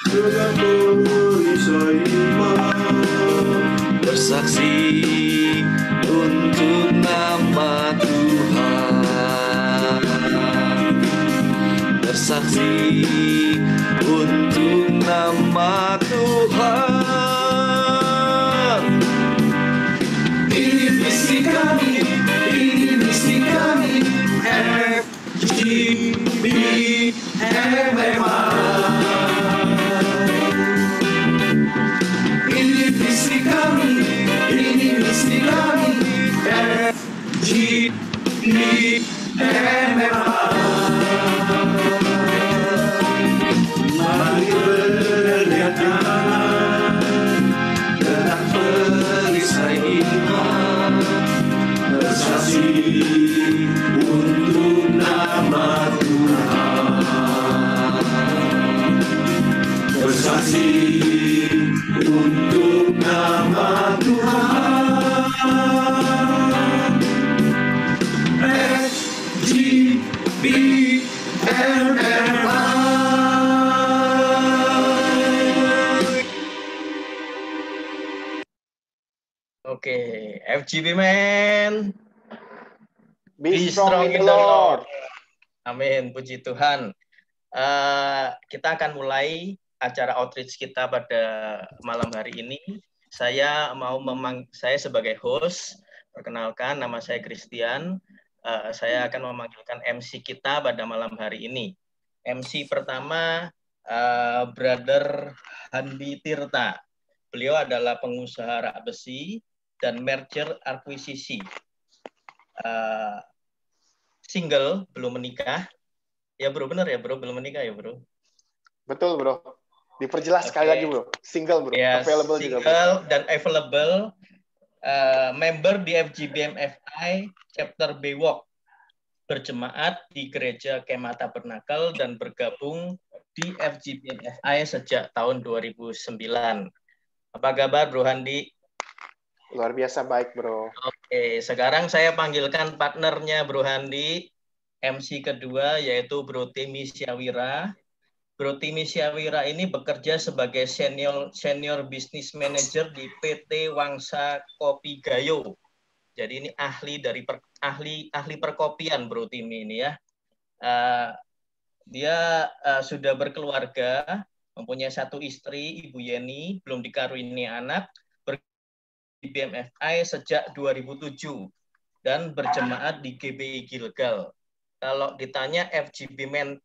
dengan perisai iman, bersaksi untuk nama Tuhan, bersaksi untuk nama Tuhan. Ini visi kami, ini misi kami, FGB MMA. Ini visi kami, ini misi kami, FGB MMA. Mari berdekatan dengan perisai iman, bersaksi untuk nama Tuhan, bersaksi untuk nama Tuhan. FGB MMA. Oke, FGB men. Be strong in the Lord. Amin, puji Tuhan. Kita akan mulai acara outreach kita pada malam hari ini. Saya sebagai host, perkenalkan nama saya Christian. Saya akan memanggilkan MC kita pada malam hari ini. MC pertama Brother Handi Tirta. Beliau adalah pengusaha rak besi dan merger akuisisi. Single, belum menikah. Ya bro, benar ya bro, belum menikah ya bro? Betul bro. Diperjelas sekali lagi bro. Single bro. Ya, available single juga bro. Dan available. Member di FGBMFI Chapter Bewok. Berjemaat di Gereja Kemah Tabernakel dan bergabung di FGBMFI sejak tahun 2009. Apa kabar Bro Handi? Luar biasa baik bro. Oke, sekarang saya panggilkan partnernya Bro Handi, MC kedua yaitu Bro Timi Syawira. Bro Timi Syawira ini bekerja sebagai senior business manager di PT Wangsa Kopi Gayo. Jadi ini ahli perkopian Bro Timi ini ya. Dia sudah berkeluarga, mempunyai satu istri, Ibu Yeni, belum dikaruniai anak. Di BMFI sejak 2007 dan berjemaat di GBI Gilgal. Kalau ditanya FGB Men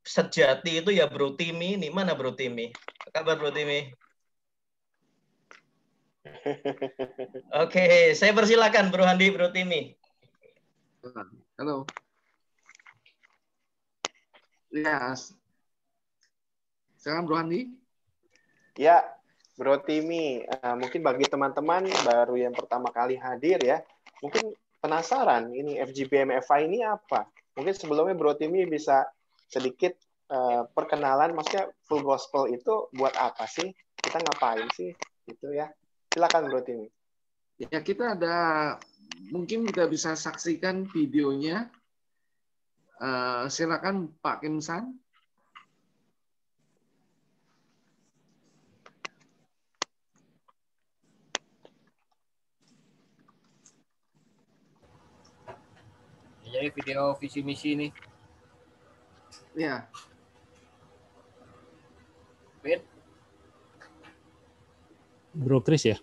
sejati itu ya Bro Timi, ini mana Bro Timi? Apa kabar Bro Timi? Oke, saya persilakan Bro Handi, Bro Timi. Halo. Ya, sekarang Bro Handi. Ya, Bro Timi, mungkin bagi teman-teman baru yang pertama kali hadir ya, mungkin penasaran ini FGBMFI ini apa? Mungkin sebelumnya Bro Timi bisa sedikit perkenalan, maksudnya Full Gospel itu buat apa sih? Kita ngapain sih? Gitu ya. Silakan Bro Timi. Ya, kita mungkin kita bisa saksikan videonya. Silakan Pak Kim San. Jadi video visi misi nih. Ya. Wait. Bro Chris ya?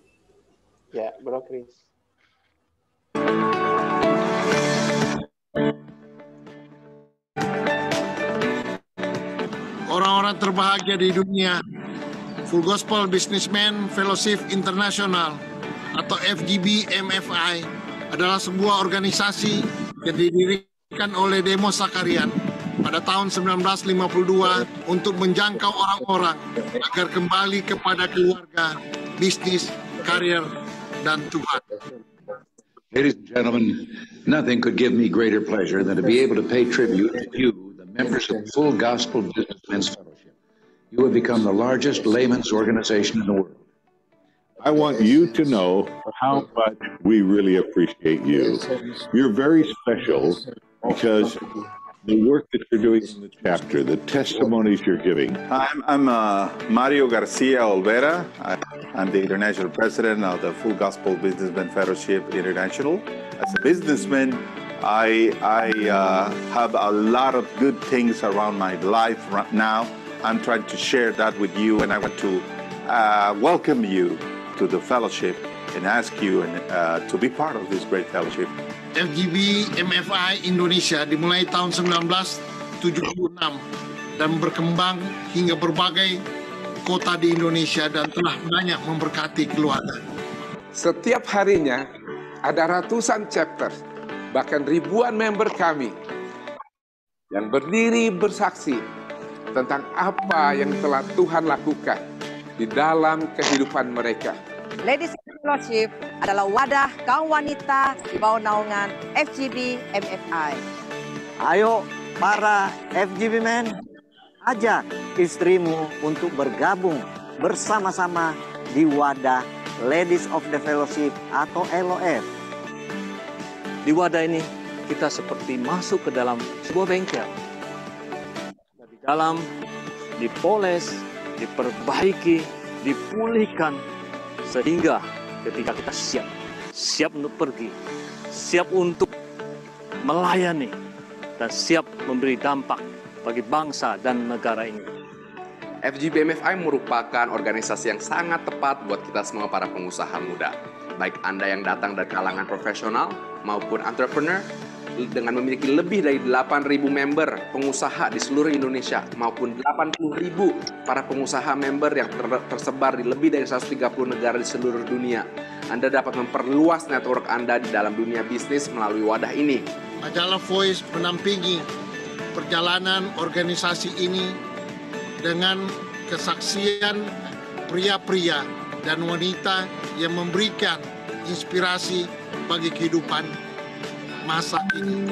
Ya, Bro Chris. Orang-orang terbahagia di dunia, Full Gospel Businessman Fellowship International atau FGB MFI adalah sebuah organisasi yang didirikan oleh Demos Sakarian pada tahun 1952 untuk menjangkau orang-orang agar kembali kepada keluarga, bisnis, karir, dan Tuhan. Ladies and gentlemen, nothing could give me greater pleasure than to be able to pay tribute to you, the members of Full Gospel Businessmen's Fellowship. You have become the largest layman's organization in the world. I want you to know how much we really appreciate you. You're very special because the work that you're doing in the chapter, the testimonies you're giving. I'm Mario Garcia Olvera. I'm the international president of the Full Gospel Businessmen Fellowship International. As a businessman, I have a lot of good things around my life right now. I'm trying to share that with you, and I want to welcome you to the fellowship and ask you to be part of this great fellowship. FGB MFI Indonesia dimulai tahun 1976 dan berkembang hingga berbagai kota di Indonesia dan telah banyak memberkati keluarga. Setiap harinya ada ratusan chapter, bahkan ribuan member kami yang berdiri bersaksi tentang apa yang telah Tuhan lakukan di dalam kehidupan mereka. Ladies Fellowship adalah wadah kaum wanita di bawah naungan FGB MFI. Ayo para FGB men, ajak istrimu untuk bergabung bersama-sama di wadah Ladies of the Fellowship atau LOF. Di wadah ini kita seperti masuk ke dalam sebuah bengkel. Di dalam dipoles, diperbaiki, dipulihkan sehingga ketika kita siap untuk pergi, siap untuk melayani, dan siap memberi dampak bagi bangsa dan negara ini. FGB MFI merupakan organisasi yang sangat tepat buat kita semua para pengusaha muda. Baik Anda yang datang dari kalangan profesional maupun entrepreneur, dengan memiliki lebih dari 8.000 member pengusaha di seluruh Indonesia maupun 80.000 para pengusaha member yang tersebar di lebih dari 130 negara di seluruh dunia. Anda dapat memperluas network Anda di dalam dunia bisnis melalui wadah ini. Majalah Voice menampingi perjalanan organisasi ini dengan kesaksian pria-pria dan wanita yang memberikan inspirasi bagi kehidupan masa ini.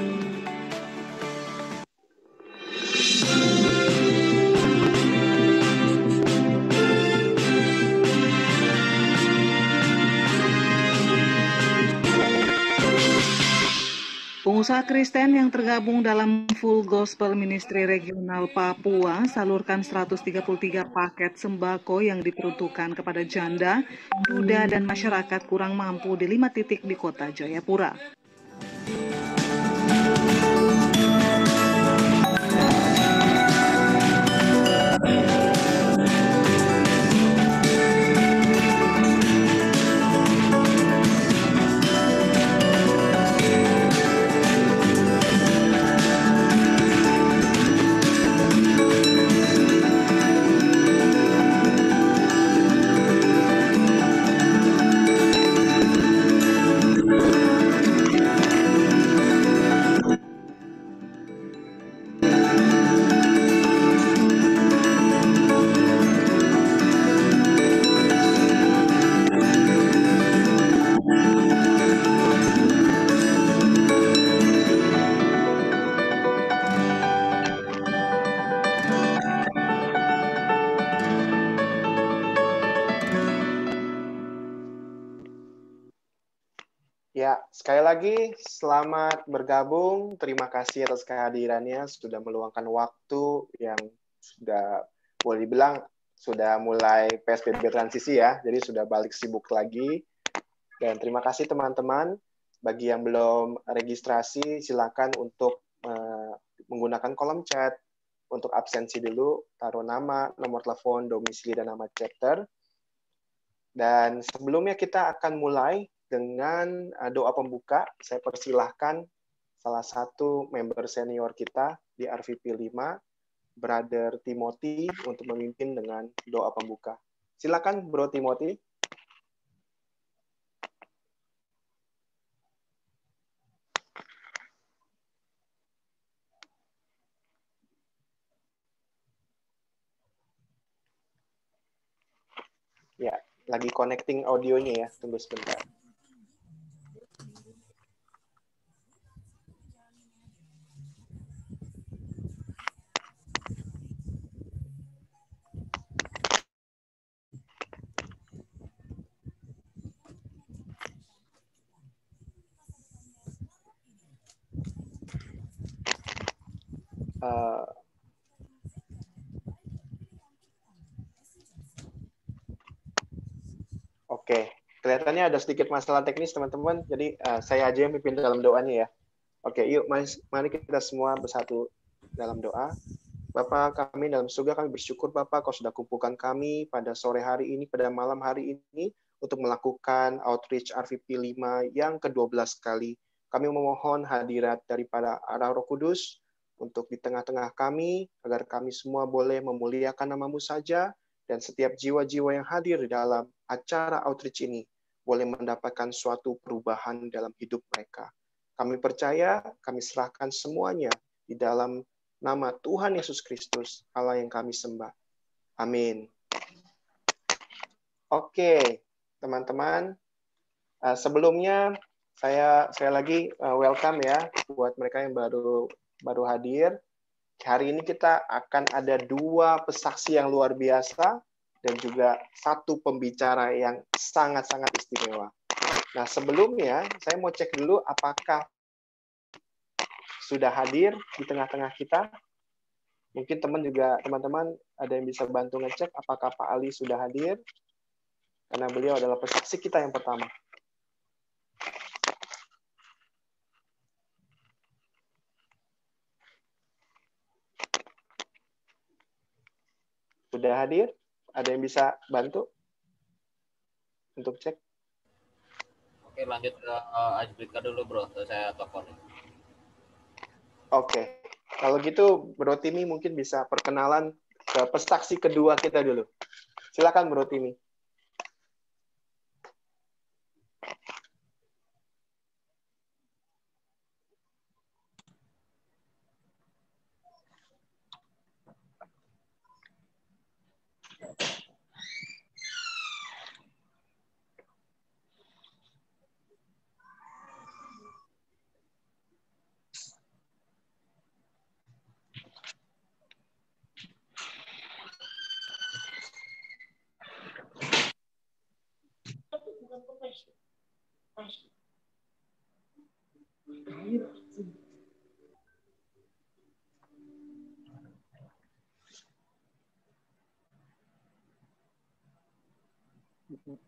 Pengusaha Kristen yang tergabung dalam Full Gospel Ministry Regional Papua salurkan 133 paket sembako yang diperuntukkan kepada janda, duda, dan masyarakat kurang mampu di 5 titik di kota Jayapura. Ya, sekali lagi selamat bergabung. Terima kasih atas kehadirannya, sudah meluangkan waktu yang sudah boleh dibilang sudah mulai PSBB transisi ya, jadi sudah balik sibuk lagi. Dan terima kasih teman-teman. Bagi yang belum registrasi, silakan untuk menggunakan kolom chat untuk absensi dulu, taruh nama, nomor telepon, domisili, dan nama chapter. Dan sebelumnya kita akan mulai dengan doa pembuka. Saya persilahkan salah satu member senior kita di RVP 5, Brother Timothy, untuk memimpin dengan doa pembuka. Silakan Bro Timothy. Ya, lagi connecting audionya ya, tunggu sebentar. Oke, kelihatannya ada sedikit masalah teknis teman-teman. Jadi saya aja yang pimpin dalam doanya ya. Oke, yuk mari kita semua bersatu dalam doa. Bapa kami dalam surga, kami bersyukur Bapa Kau sudah kumpulkan kami pada sore hari ini, pada malam hari ini untuk melakukan outreach RVP 5 yang ke-12 kali. Kami memohon hadirat daripada arah Roh Kudus untuk di tengah-tengah kami, agar kami semua boleh memuliakan nama-Mu saja, dan setiap jiwa-jiwa yang hadir di dalam acara outreach ini boleh mendapatkan suatu perubahan dalam hidup mereka. Kami percaya, kami serahkan semuanya di dalam nama Tuhan Yesus Kristus, Allah yang kami sembah. Amin. Oke, teman-teman. Sebelumnya saya lagi welcome ya buat mereka yang baru hadir. Hari ini kita akan ada 2 pesaksi yang luar biasa dan juga 1 pembicara yang sangat-sangat istimewa. Nah, sebelumnya saya mau cek dulu apakah sudah hadir di tengah-tengah kita. Mungkin teman-teman ada yang bisa bantu ngecek apakah Pak Ali sudah hadir, karena beliau adalah pesaksi kita yang pertama. Sudah hadir? Ada yang bisa bantu untuk cek? Oke, lanjut ke Ajbrika dulu, Bro. Saya telepon. Oke. Kalau gitu, Bro Timi mungkin bisa perkenalan ke pesaksi kedua kita dulu. Silakan, Bro Timi.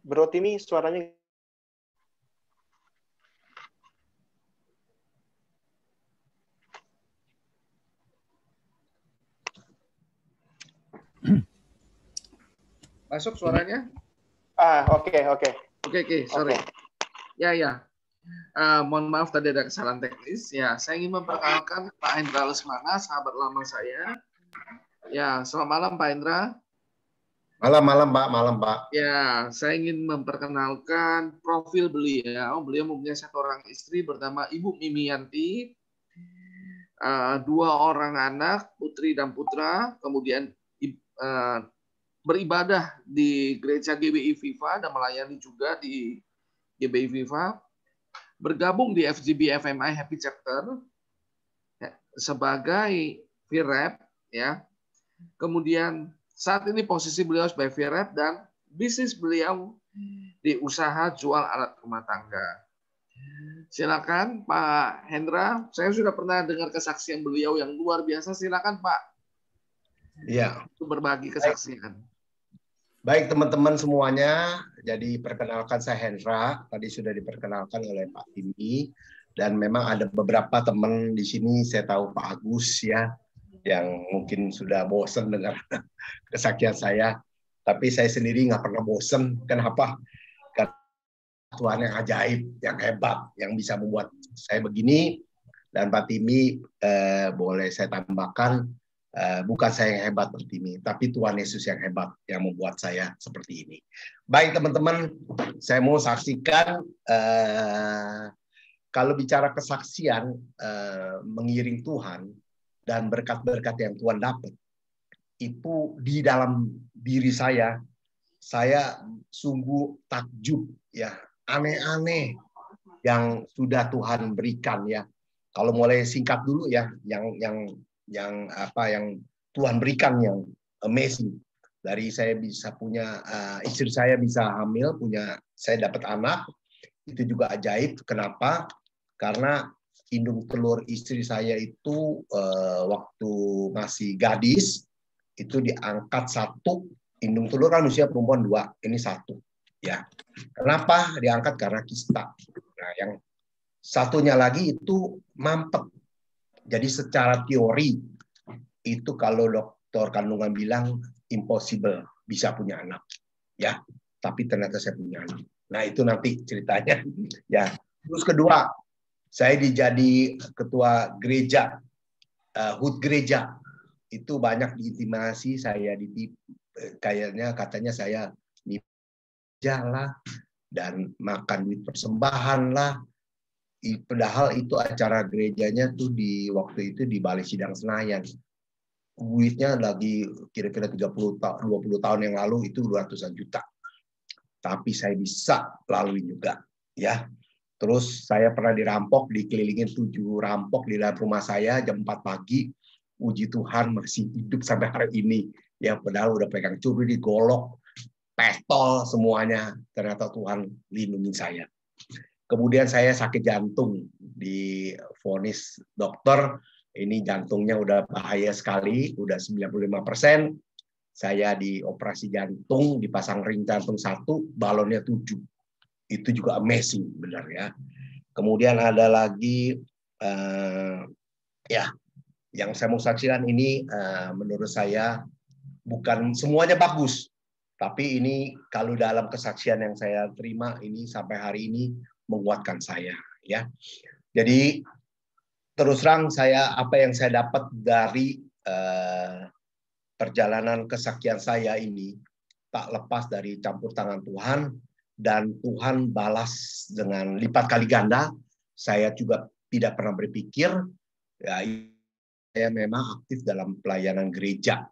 Bro Timi, suaranya Masuk suaranya? Oke, sorry. Ya. Mohon maaf tadi ada kesalahan teknis. Ya, saya ingin memperkenalkan Pak Hendra Lesmana, sahabat lama saya. Ya, selamat malam Pak Hendra. Malam, Pak. Ya, saya ingin memperkenalkan profil beliau. Beliau mempunyai 1 orang istri bernama Ibu Mimiyanti, 2 orang anak, putri dan putra, kemudian beribadah di gereja GBI Viva dan melayani juga di GBI Viva, bergabung di FGB FMI Happy Chapter sebagai VREP, ya. Kemudian saat ini posisi beliau sebagai VREP dan bisnis beliau di usaha jual alat rumah tangga. Silakan Pak Hendra, saya sudah pernah dengar kesaksian beliau yang luar biasa. Silakan Pak. Iya. Untuk berbagi kesaksian. Baik teman-teman semuanya, jadi perkenalkan saya Hendra, tadi sudah diperkenalkan oleh Pak Timi, dan memang ada beberapa teman di sini, saya tahu Pak Agus ya, yang mungkin sudah bosan dengar kesaksian saya, tapi saya sendiri nggak pernah bosan. Kenapa? Karena Tuhan yang ajaib, yang hebat, yang bisa membuat saya begini. Dan Pak Timi, boleh saya tambahkan, bukan saya yang hebat Pak Timi, tapi Tuhan Yesus yang hebat yang membuat saya seperti ini. Baik teman-teman, saya mau saksikan kalau bicara kesaksian mengiring Tuhan dan berkat-berkat yang Tuhan dapat, itu di dalam diri saya sungguh takjub ya, aneh-aneh yang sudah Tuhan berikan ya. Kalau mulai singkat dulu ya, yang Tuhan berikan yang amazing. Dari saya bisa punya istri saya bisa hamil, saya dapat anak, itu juga ajaib. Kenapa? Karena indung telur istri saya itu waktu masih gadis itu diangkat 1, indung telur kan usia perempuan 2, ini 1 ya. Kenapa diangkat? Karena kista. Nah, yang satunya lagi itu mampet. Jadi secara teori itu kalau dokter kandungan bilang impossible bisa punya anak ya, tapi ternyata saya punya anak. Nah, itu nanti ceritanya ya. Terus kedua, saya jadi ketua gereja, HUT gereja. Itu banyak diintimidasi saya, katanya saya lah dan makan duit persembahan lah. Padahal itu acara gerejanya tuh di waktu itu di Balai Sidang Senayan. Duitnya lagi kira-kira 20 tahun yang lalu itu 200-an juta. Tapi saya bisa lalui juga ya. Terus saya pernah dirampok, dikelilingin 7 rampok di dalam rumah saya jam 4 pagi. Puji Tuhan masih hidup sampai hari ini. Ya, padahal udah pegang curi, digolok, pistol semuanya. Ternyata Tuhan lindungi saya. Kemudian saya sakit jantung, divonis dokter, ini jantungnya udah bahaya sekali, udah 95%. Saya dioperasi jantung, dipasang ring jantung 1, balonnya 7. Itu juga amazing, benar ya. Kemudian ada lagi, ya, yang saya mau saksikan ini menurut saya bukan semuanya bagus, tapi ini kalau dalam kesaksian yang saya terima ini sampai hari ini menguatkan saya ya. Jadi terus terang saya apa yang saya dapat dari perjalanan kesaksian saya ini tak lepas dari campur tangan Tuhan, dan Tuhan balas dengan lipat kali ganda. Saya juga tidak pernah berpikir ya, saya memang aktif dalam pelayanan gereja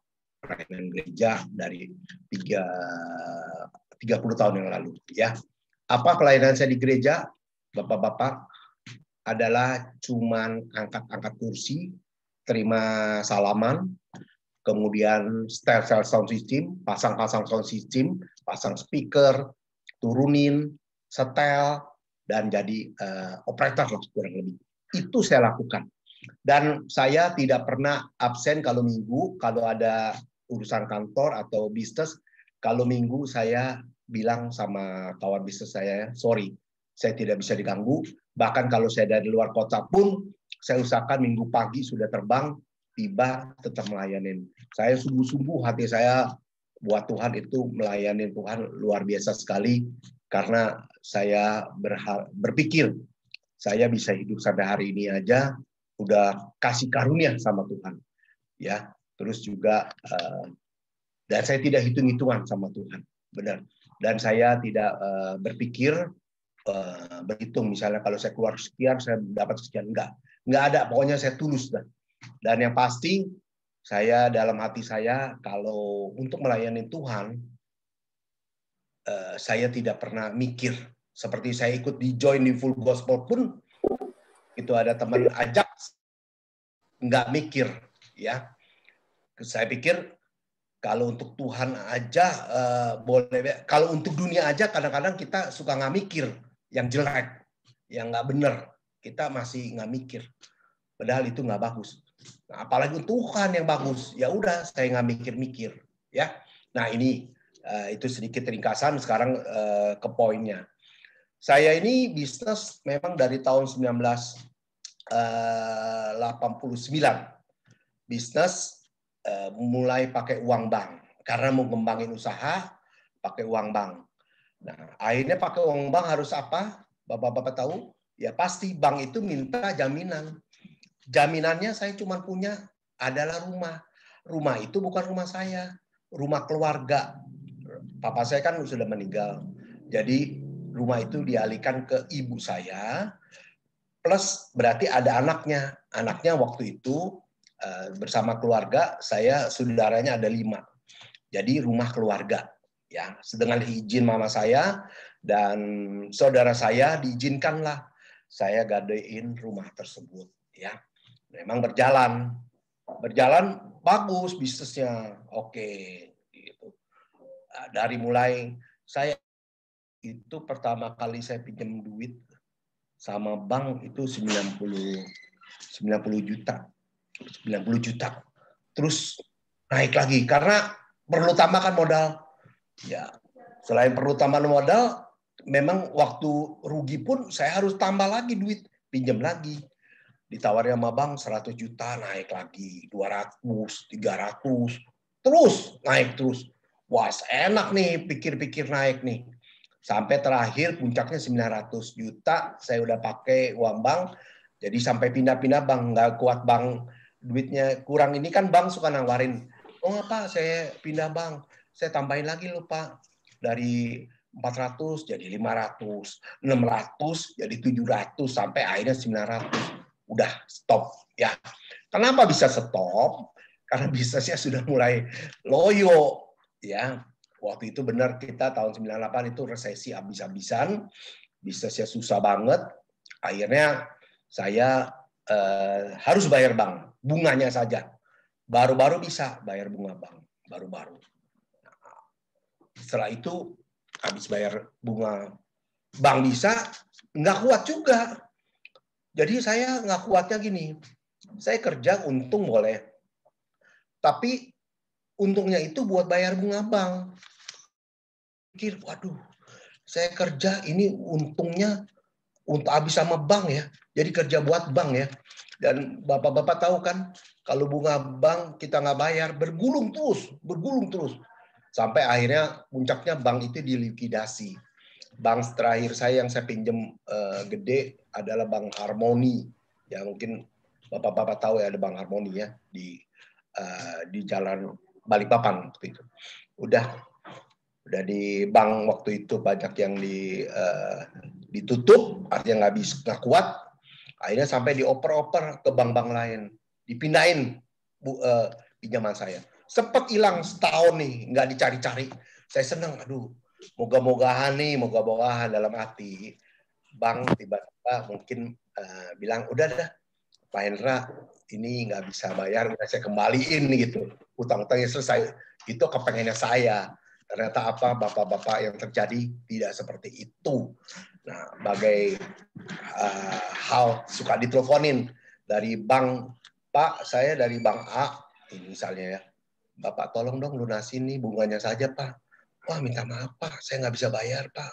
dari 30 tahun yang lalu ya. Apa pelayanan saya di gereja, Bapak-bapak, adalah cuman angkat-angkat kursi, terima salaman, kemudian setel sound system, pasang-pasang sound system, pasang speaker, turunin, setel, dan jadi operator lah kurang lebih. Itu saya lakukan. Dan saya tidak pernah absen kalau minggu, kalau ada urusan kantor atau bisnis. Kalau minggu saya bilang sama kawan bisnis saya, sorry, saya tidak bisa diganggu. Bahkan kalau saya dari luar kota pun, saya usahakan minggu pagi sudah terbang, tiba, tetap melayanin. Saya sungguh-sungguh hati saya buat Tuhan itu melayani Tuhan luar biasa sekali, karena saya berpikir saya bisa hidup sampai hari ini aja udah kasih karunia sama Tuhan ya. Terus juga dan saya tidak hitung-hitungan sama Tuhan, benar. Dan saya tidak berpikir berhitung misalnya kalau saya keluar sekian saya dapat sekian, enggak ada, pokoknya saya tulus dan yang pasti saya dalam hati saya kalau untuk melayani Tuhan saya tidak pernah mikir. Seperti saya ikut di join di Full Gospel pun itu ada teman ajak, nggak mikir ya. Saya pikir kalau untuk Tuhan aja boleh, kalau untuk dunia aja kadang-kadang kita suka nggak mikir yang jelek, yang nggak bener, kita masih nggak mikir. Padahal itu nggak bagus. Nah, apalagi Tuhan yang bagus, ya udah saya nggak mikir-mikir ya. Nah ini itu sedikit ringkasan. Sekarang ke poinnya. Saya ini bisnis memang dari tahun 1989. Bisnis mulai pakai uang bank. Karena mau ngembangin usaha, pakai uang bank. Nah, akhirnya pakai uang bank harus apa? Bapak-bapak tahu? Ya pasti bank itu minta jaminan. Jaminannya saya cuma punya adalah rumah. Rumah itu bukan rumah saya. Rumah keluarga. Papa saya kan sudah meninggal. Jadi rumah itu dialihkan ke ibu saya, plus berarti ada anaknya. Anaknya waktu itu bersama keluarga, saya saudaranya ada 5. Jadi rumah keluarga. Ya, dengan izin mama saya dan saudara saya diizinkanlah saya gadein rumah tersebut. Ya, memang berjalan bagus bisnisnya, oke. Gitu. Dari mulai saya itu pertama kali saya pinjam duit sama bank itu 90 juta. 90 juta. Terus naik lagi karena perlu tambahkan modal. Ya, selain perlu tambahan modal, memang waktu rugi pun saya harus tambah lagi duit, pinjam lagi. Ditawarin sama bank 100 juta, naik lagi 200, 300, terus naik terus. Wah, enak nih, pikir-pikir naik nih. Sampai terakhir puncaknya 900 juta, saya udah pakai uang bank. Jadi sampai pindah-pindah bank, nggak kuat bank, duitnya kurang. Ini kan bank suka nawarin, oh apa saya pindah bank, saya tambahin lagi loh Pak. Dari 400 jadi 500, 600 jadi 700, sampai akhirnya 900. Udah stop ya. Kenapa bisa stop? Karena bisnisnya sudah mulai loyo ya. Waktu itu benar kita tahun 98 itu resesi habis-habisan, bisnisnya susah banget. Akhirnya saya harus bayar bank, bunganya saja. Baru-baru bisa bayar bunga bank, baru-baru. Setelah itu habis bayar bunga bank bisa, nggak kuat juga. Jadi saya nggak kuatnya gini, saya kerja untung boleh, tapi untungnya itu buat bayar bunga bank. Pikir, waduh, saya kerja ini untungnya untuk habis sama bank ya, jadi kerja buat bank ya. Dan bapak-bapak tahu kan, kalau bunga bank kita nggak bayar, bergulung terus. Sampai akhirnya puncaknya bank itu dilikuidasi. Bank terakhir saya yang saya pinjam gede adalah Bank Harmoni. Ya mungkin bapak-bapak tahu ya, ada Bank Harmoni ya di Jalan Balikpapan waktu itu. Udah di bank waktu itu banyak yang ditutup, artinya nggak kuat. Akhirnya sampai dioper-oper ke bank-bank lain, dipindahin pinjaman saya. Sempat hilang setahun nih, nggak dicari-cari. Saya senang, aduh, moga-mogahan dalam hati. Bank tiba-tiba mungkin bilang, udah dah, Pak Hendra, ini nggak bisa bayar, udah saya kembaliin gitu. Utang-utangnya selesai. Itu kepengennya saya. Ternyata apa, bapak-bapak yang terjadi tidak seperti itu. Nah, bagai hal suka diteleponin dari bank, Pak, saya dari bank A, ini misalnya ya, Bapak tolong dong lunasin nih bunganya saja Pak. Wah minta maaf Pak, saya nggak bisa bayar Pak.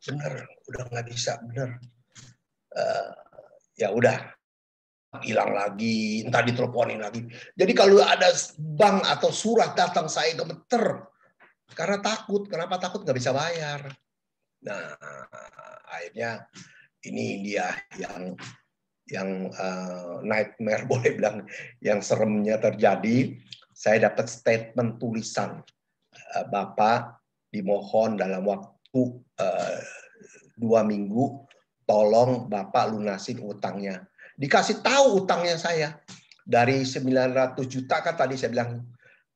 Bener, udah nggak bisa, bener. Ya udah, hilang lagi, entah diteleponin lagi. Jadi kalau ada bank atau surat datang saya gemeter. Karena takut, kenapa takut? Nggak bisa bayar. Nah, akhirnya ini dia yang nightmare, boleh bilang, yang seremnya terjadi. Saya dapat statement tulisan, Bapak dimohon dalam waktu 2 minggu, tolong Bapak lunasin utangnya. Dikasih tahu utangnya saya. Dari 900 juta kan tadi saya bilang,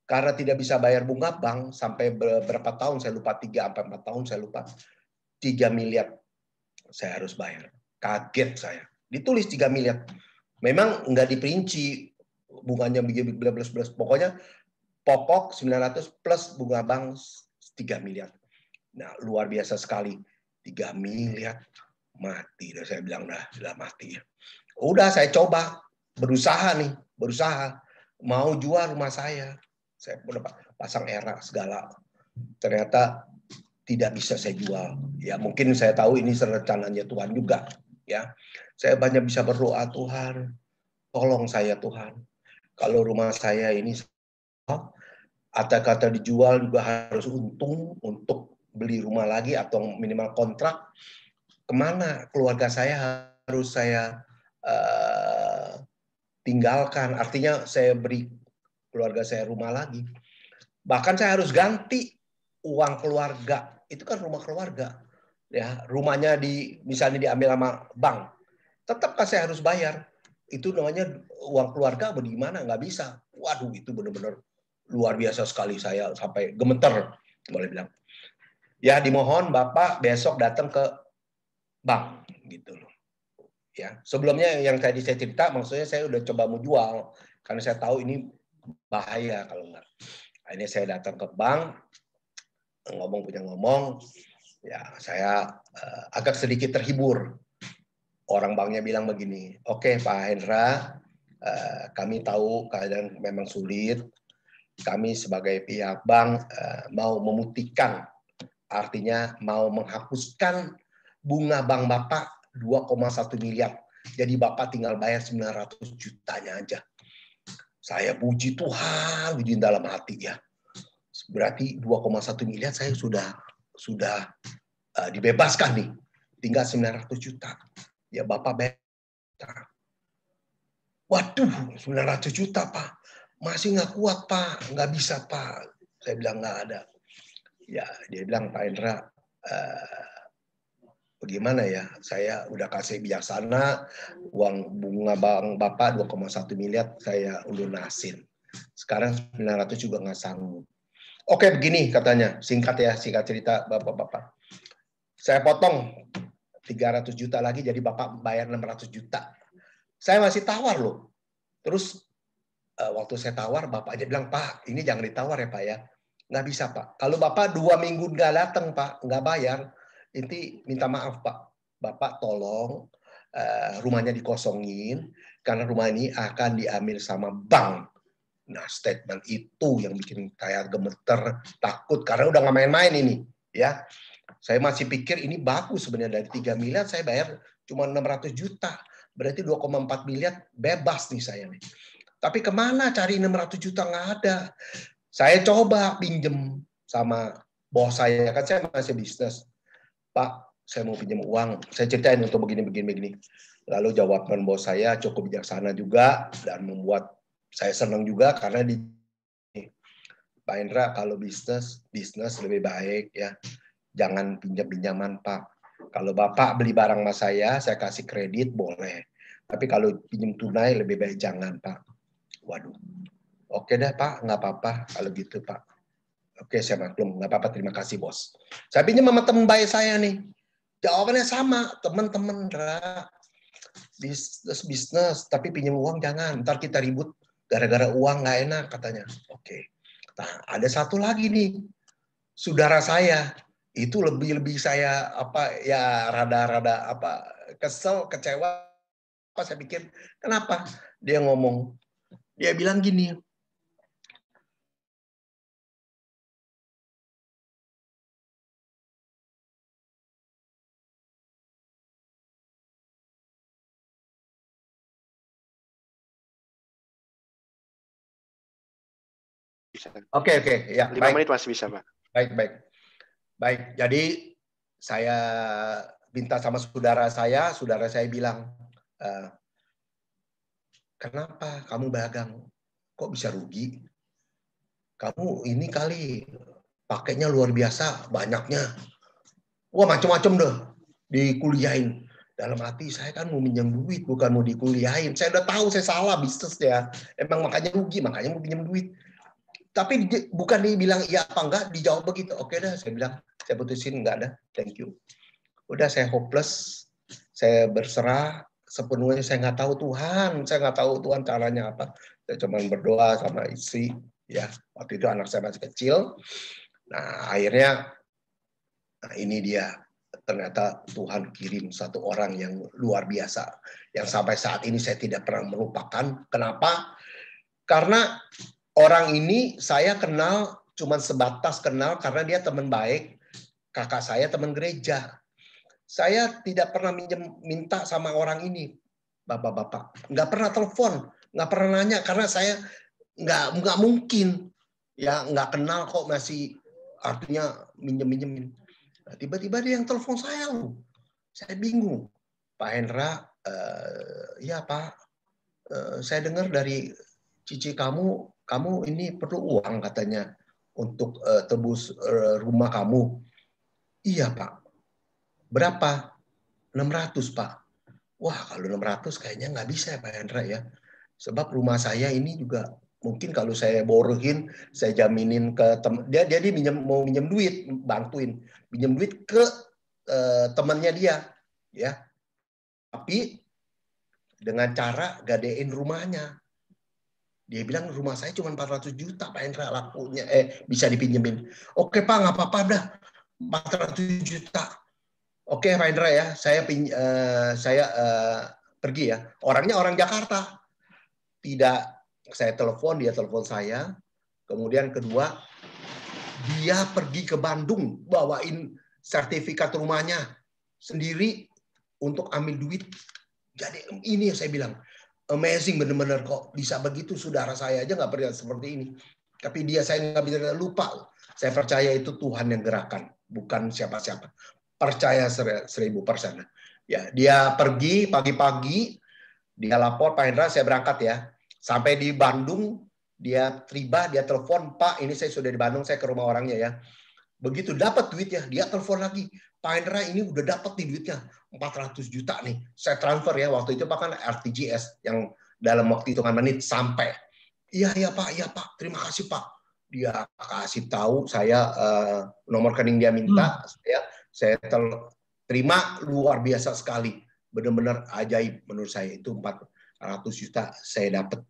karena tidak bisa bayar bunga bank, sampai berapa tahun, saya lupa, 3-4 tahun, saya lupa. 3 miliar saya harus bayar. Kaget saya. Ditulis 3 miliar. Memang nggak diperinci bunganya belas. Pokoknya pokok 900 plus bunga bank 3 miliar. Nah, luar biasa sekali. 3 miliar. Mati. Saya bilang, udah mati. Udah saya coba. Berusaha. Mau jual rumah saya. Saya udah pasang era segala. Ternyata tidak bisa saya jual. Ya mungkin saya tahu ini rencananya Tuhan juga. Ya, saya banyak bisa berdoa, Tuhan, tolong saya Tuhan. Kalau rumah saya ini kata dijual juga harus untung untuk beli rumah lagi atau minimal kontrak. Kemana keluarga saya harus saya tinggalkan? Artinya saya beri keluarga saya rumah lagi. Bahkan saya harus ganti uang keluarga. Itu kan rumah keluarga. Ya, rumahnya misalnya diambil sama bank. Tetap kan saya harus bayar. Itu namanya uang keluarga bagaimana? Nggak bisa. Waduh, itu benar-benar luar biasa sekali, saya sampai gemeter, boleh bilang. Ya, dimohon Bapak besok datang ke bank gitu loh. Ya, sebelumnya yang tadi saya cerita, maksudnya saya udah coba mau jual karena saya tahu ini bahaya kalau enggak. Akhirnya saya datang ke bank, ngomong, ya saya agak sedikit terhibur. orang banknya bilang begini, oke Pak Hendra, kami tahu keadaan memang sulit, kami sebagai pihak bank mau memutihkan, artinya mau menghapuskan bunga bank Bapak 2,1 miliar. Jadi Bapak tinggal bayar 900 jutanya aja. Saya puji Tuhan di dalam hati ya. Berarti 2,1 miliar saya sudah dibebaskan nih. Tinggal 900 juta. Ya Bapak bayar. Waduh, 900 juta Pak. Masih nggak kuat Pak. Nggak bisa Pak. Saya bilang nggak ada. Ya dia bilang Pak Hendra, bagaimana ya, saya udah kasih bijaksana, uang bunga bank Bapak 2,1 miliar saya lunasin. Sekarang 900 juga nggak sanggup. Oke begini katanya, singkat ya, singkat cerita Bapak-Bapak. Saya potong 300 juta lagi, jadi Bapak bayar 600 juta. Saya masih tawar loh. Terus waktu saya tawar, Bapak aja bilang, Pak ini jangan ditawar ya Pak ya. Nggak bisa Pak. Kalau Bapak 2 minggu nggak datang Pak, nggak bayar, inti minta maaf Pak, Bapak tolong rumahnya dikosongin karena rumah ini akan diambil sama bank. Nah statement itu yang bikin kayak gemeter, takut karena udah nggak main-main ini, ya. Saya masih pikir ini bagus sebenarnya, dari 3 miliar saya bayar cuma 600 juta, berarti 2,4 miliar bebas nih saya nih. Tapi kemana cari 600 juta, nggak ada. Saya coba pinjem sama bos saya, kan saya masih bisnis. Pak, saya mau pinjam uang. Saya ceritain untuk begini. Lalu jawaban bos saya cukup bijaksana juga dan membuat saya senang juga karena Pak Hendra kalau bisnis lebih baik ya. Jangan pinjam-pinjaman Pak. Kalau Bapak beli barang sama saya kasih kredit boleh. Tapi kalau pinjam tunai lebih baik jangan Pak. Waduh. Oke dah Pak, nggak apa-apa kalau gitu Pak. Oke, saya maklum, nggak apa-apa, terima kasih bos. Saya pinjam sama teman baik saya nih. Jawabannya sama, teman-teman, bisnis, tapi pinjam uang jangan. Ntar kita ribut gara-gara uang nggak enak katanya. Oke. Nah, ada satu lagi nih, saudara saya itu lebih saya rada kesel, kecewa. Saya pikir kenapa? Dia ngomong, dia bilang gini. Oke, ya. 5 menit masih bisa, Pak. Baik. Jadi saya minta sama saudara saya bilang, kenapa kamu dagang? Kok bisa rugi? Kamu ini kali pakainya luar biasa, banyaknya. Wah, macam-macam deh dikuliahin. Dalam hati saya kan mau minjem duit, bukan mau dikuliahin. Saya udah tahu saya salah bisnis ya. Emang makanya rugi, makanya mau pinjam duit. Tapi bukan dibilang iya apa enggak, dijawab begitu. Oke dah, saya bilang, saya putusin enggak ada, thank you. Udah saya hopeless, saya berserah sepenuhnya, saya nggak tahu Tuhan, caranya apa. Saya cuma berdoa sama istri, ya. Waktu itu anak saya masih kecil. Nah akhirnya, ini dia. Ternyata Tuhan kirim satu orang yang luar biasa, yang sampai saat ini saya tidak pernah melupakan. Kenapa? Karena orang ini saya kenal cuma sebatas kenal karena dia teman baik, kakak saya teman gereja. Saya tidak pernah minta sama orang ini, bapak-bapak. Nggak pernah telepon, nggak pernah nanya karena saya nggak mungkin, ya nggak kenal kok masih artinya minjemin. Nah, tiba-tiba dia yang telepon saya loh. Saya bingung. Pak Hendra, ya Pak, saya dengar dari cici kamu ini perlu uang katanya untuk tebus rumah kamu. Iya Pak. Berapa? 600 Pak. Wah kalau 600 kayaknya nggak bisa ya Pak Hendra ya. Sebab rumah saya ini juga mungkin kalau saya borohin, saya jaminin ke dia mau minjem duit, bantuin minjem duit ke temannya dia, ya. Tapi dengan cara gadein rumahnya. Dia bilang rumah saya cuma 400 juta Pak Hendra lakunya, bisa dipinjemin. Oke Pak, nggak apa-apa dah, 400 juta. Oke, Pak Indra ya, saya pergi ya. Orangnya orang Jakarta. Tidak, saya telepon, dia telepon saya. Kemudian kedua, dia pergi ke Bandung, bawain sertifikat rumahnya sendiri untuk ambil duit. Jadi ini yang saya bilang, amazing benar-benar kok bisa begitu. Saudara saya aja nggak pernah seperti ini. Tapi dia saya nggak bisa lupa. Saya percaya itu Tuhan yang gerakan, bukan siapa-siapa. Percaya 1000%. Ya, dia pergi pagi-pagi, dia lapor, Pak Hendra, saya berangkat ya. Sampai di Bandung, dia tiba, dia telepon, Pak, ini saya sudah di Bandung, saya ke rumah orangnya ya. Begitu dapat duitnya, dia telepon lagi, Pak Hendra, ini udah dapat nih duitnya, 400 juta nih. Saya transfer ya, waktu itu Pak kan RTGS, yang dalam waktu hitungan menit sampai. Iya Pak, terima kasih Pak. Dia kasih tahu saya nomor rekening dia minta, saya terima, luar biasa sekali. Benar-benar ajaib menurut saya, itu 400 juta saya dapat.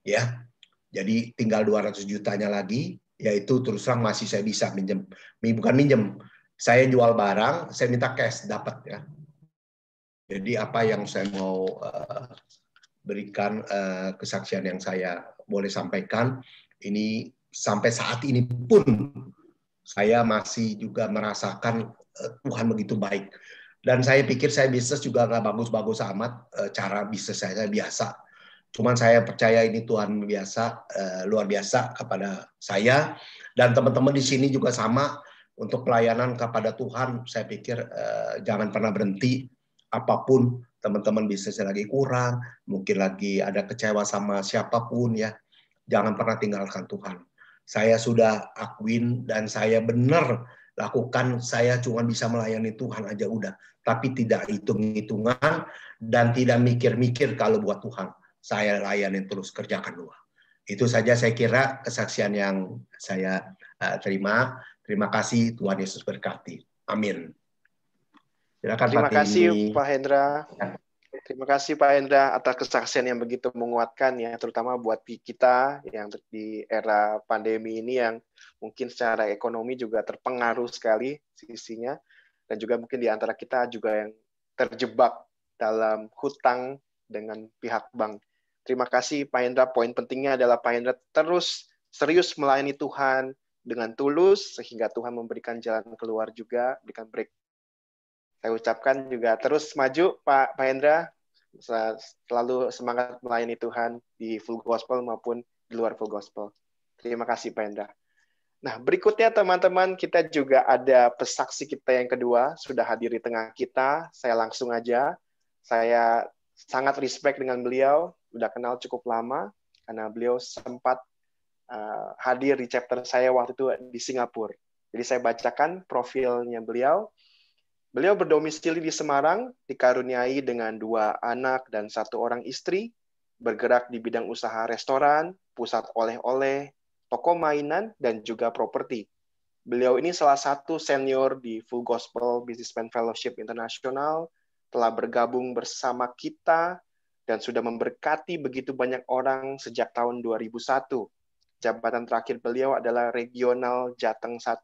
Ya, jadi tinggal 200 jutanya lagi, yaitu terus terang masih saya bisa minjem. Bukan minjem, saya jual barang, saya minta cash, dapat ya. Jadi apa yang saya mau berikan kesaksian yang saya boleh sampaikan, ini sampai saat ini pun saya masih juga merasakan Tuhan begitu baik. Dan saya pikir saya bisnis juga nggak bagus-bagus amat, cara bisnis saya biasa. Cuman saya percaya ini Tuhan biasa, luar biasa kepada saya. Dan teman-teman di sini juga sama, untuk pelayanan kepada Tuhan, saya pikir jangan pernah berhenti. Apapun teman-teman bisnisnya lagi kurang, mungkin lagi ada kecewa sama siapapun ya, jangan pernah tinggalkan Tuhan. Saya sudah akuin dan saya benar lakukan, saya cuma bisa melayani Tuhan aja udah. Tapi tidak hitung-hitungan dan tidak mikir-mikir kalau buat Tuhan. Saya layani terus, kerjakan doa. Itu saja saya kira kesaksian yang saya terima. Terima kasih, Tuhan Yesus berkati. Amin. Silakan, Terima Pak kasih Timi. Pak Hendra. Terima kasih Pak Hendra atas kesaksian yang begitu menguatkan ya, terutama buat kita yang di era pandemi ini yang mungkin secara ekonomi juga terpengaruh sekali sisinya, dan juga mungkin di antara kita juga yang terjebak dalam hutang dengan pihak bank. Terima kasih Pak Hendra. Poin pentingnya adalah Pak Hendra terus serius melayani Tuhan dengan tulus sehingga Tuhan memberikan jalan keluar juga, berikan break. Saya ucapkan juga terus maju Pak Hendra, selalu semangat melayani Tuhan di Full Gospel maupun di luar Full Gospel. Terima kasih Pak Hendra. Nah, berikutnya teman-teman, kita juga ada pesaksi kita yang kedua, sudah hadir di tengah kita. Saya langsung aja, saya sangat respect dengan beliau, udah kenal cukup lama, karena beliau sempat hadir di chapter saya waktu itu di Singapura. Jadi saya bacakan profilnya beliau. Beliau berdomisili di Semarang, dikaruniai dengan 2 anak dan 1 orang istri, bergerak di bidang usaha restoran, pusat oleh-oleh, toko mainan, dan juga properti. Beliau ini salah satu senior di Full Gospel Businessman Fellowship International, telah bergabung bersama kita, dan sudah memberkati begitu banyak orang sejak tahun 2001. Jabatan terakhir beliau adalah Regional Jateng 1.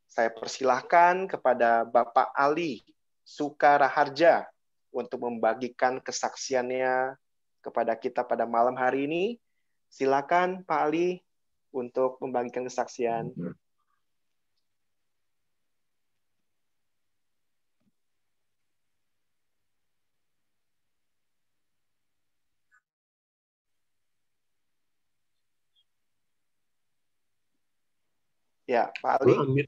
Saya persilahkan kepada Bapak Ali Sukaraharja untuk membagikan kesaksiannya kepada kita pada malam hari ini. Silakan Pak Ali untuk membagikan kesaksian. Ya, Pak Ali.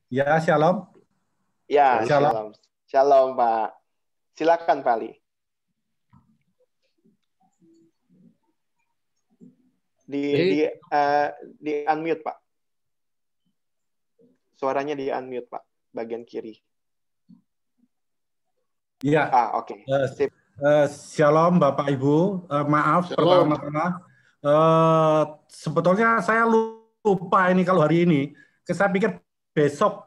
Ya, shalom. Ya, shalom. Shalom, Pak. Silakan, Pak Ali. Di unmute, Pak. Suaranya di unmute, Pak, bagian kiri. Ya. Oke. Shalom, Bapak Ibu. Maaf, pertama-tama. Sebetulnya saya lupa ini kalau hari ini. Saya pikir besok.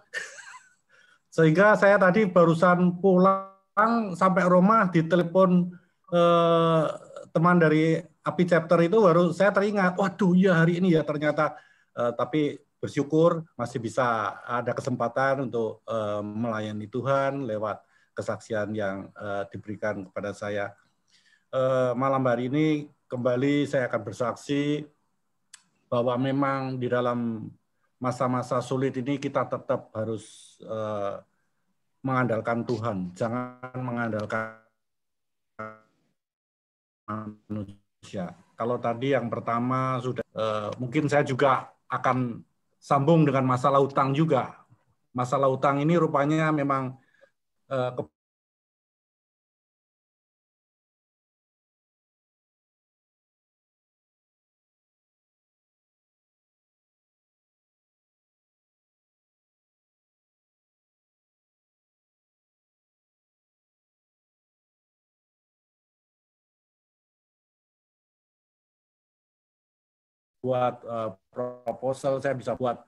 Sehingga saya tadi barusan pulang sampai rumah ditelepon teman dari API Chapter itu, baru saya teringat, waduh ya hari ini ya ternyata. Tapi bersyukur masih bisa ada kesempatan untuk melayani Tuhan lewat kesaksian yang diberikan kepada saya. Malam hari ini kembali saya akan bersaksi bahwa memang di dalam masa-masa sulit ini kita tetap harus mengandalkan Tuhan, jangan mengandalkan manusia. Kalau tadi yang pertama sudah, mungkin saya juga akan sambung dengan masalah utang juga. Masalah utang ini rupanya memang buat proposal, saya bisa buat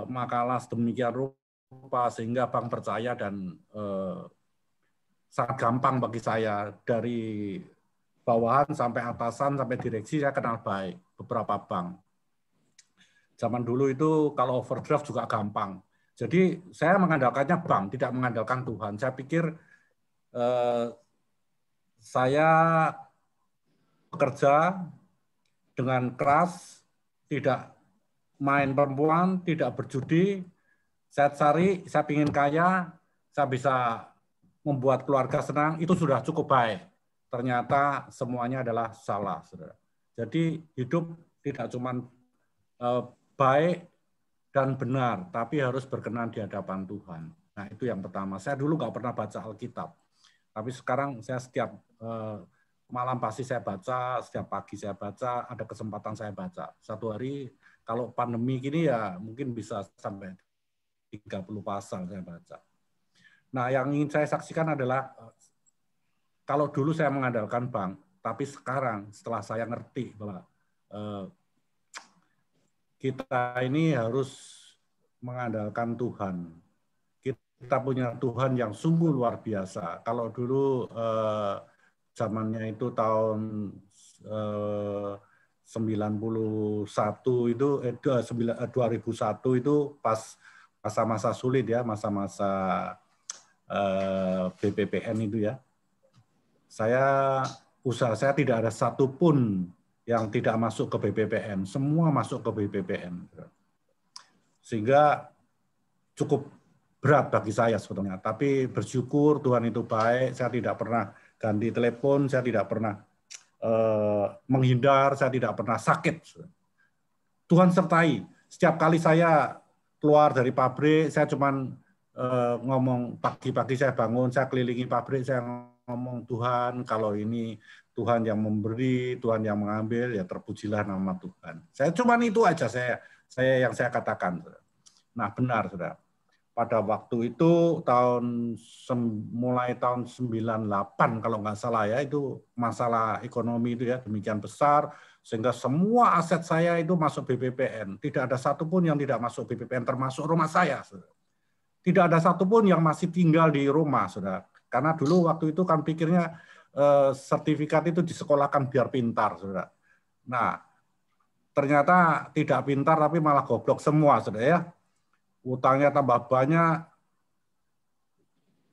makalah sedemikian rupa sehingga bank percaya dan sangat gampang bagi saya. Dari bawahan sampai atasan sampai direksi saya kenal baik beberapa bank. Zaman dulu itu kalau overdraft juga gampang. Jadi saya mengandalkannya bank, tidak mengandalkan Tuhan. Saya pikir saya bekerja dengan keras, tidak main perempuan, tidak berjudi, saya cari, saya ingin kaya, saya bisa membuat keluarga senang, itu sudah cukup baik. Ternyata semuanya adalah salah, saudara. Jadi hidup tidak cuma baik dan benar, tapi harus berkenan di hadapan Tuhan. Nah itu yang pertama. Saya dulu nggak pernah baca Alkitab, tapi sekarang saya setiap malam pasti saya baca, setiap pagi saya baca, ada kesempatan saya baca. Satu hari, kalau pandemi gini ya mungkin bisa sampai 30 pasal saya baca. Nah, yang ingin saya saksikan adalah, kalau dulu saya mengandalkan bank, tapi sekarang setelah saya ngerti bahwa kita ini harus mengandalkan Tuhan. Kita punya Tuhan yang sungguh luar biasa. Kalau dulu zamannya itu tahun 2001 itu pas masa-masa sulit ya, masa-masa BPPN itu ya. Usaha saya tidak ada satupun yang tidak masuk ke BPPN, semua masuk ke BPPN. Sehingga cukup berat bagi saya sebetulnya, tapi bersyukur Tuhan itu baik, saya tidak pernah ganti telepon, saya tidak pernah menghindar, saya tidak pernah sakit. Tuhan sertai. Setiap kali saya keluar dari pabrik, saya cuman ngomong, pagi-pagi saya bangun, saya kelilingi pabrik, saya ngomong, Tuhan, kalau ini Tuhan yang memberi, Tuhan yang mengambil, ya terpujilah nama Tuhan. Saya cuman itu aja yang saya katakan. Nah, benar, saudara. Pada waktu itu mulai tahun 98 kalau nggak salah ya, itu masalah ekonomi itu ya demikian besar sehingga semua aset saya itu masuk BPPN. Tidak ada satupun yang tidak masuk BPPN, termasuk rumah saya, saudara. Tidak ada satupun yang masih tinggal di rumah, saudara. Karena dulu waktu itu kan pikirnya sertifikat itu disekolahkan biar pintar, saudara. Nah, ternyata tidak pintar tapi malah goblok semua, saudara ya. Utangnya tambah banyak,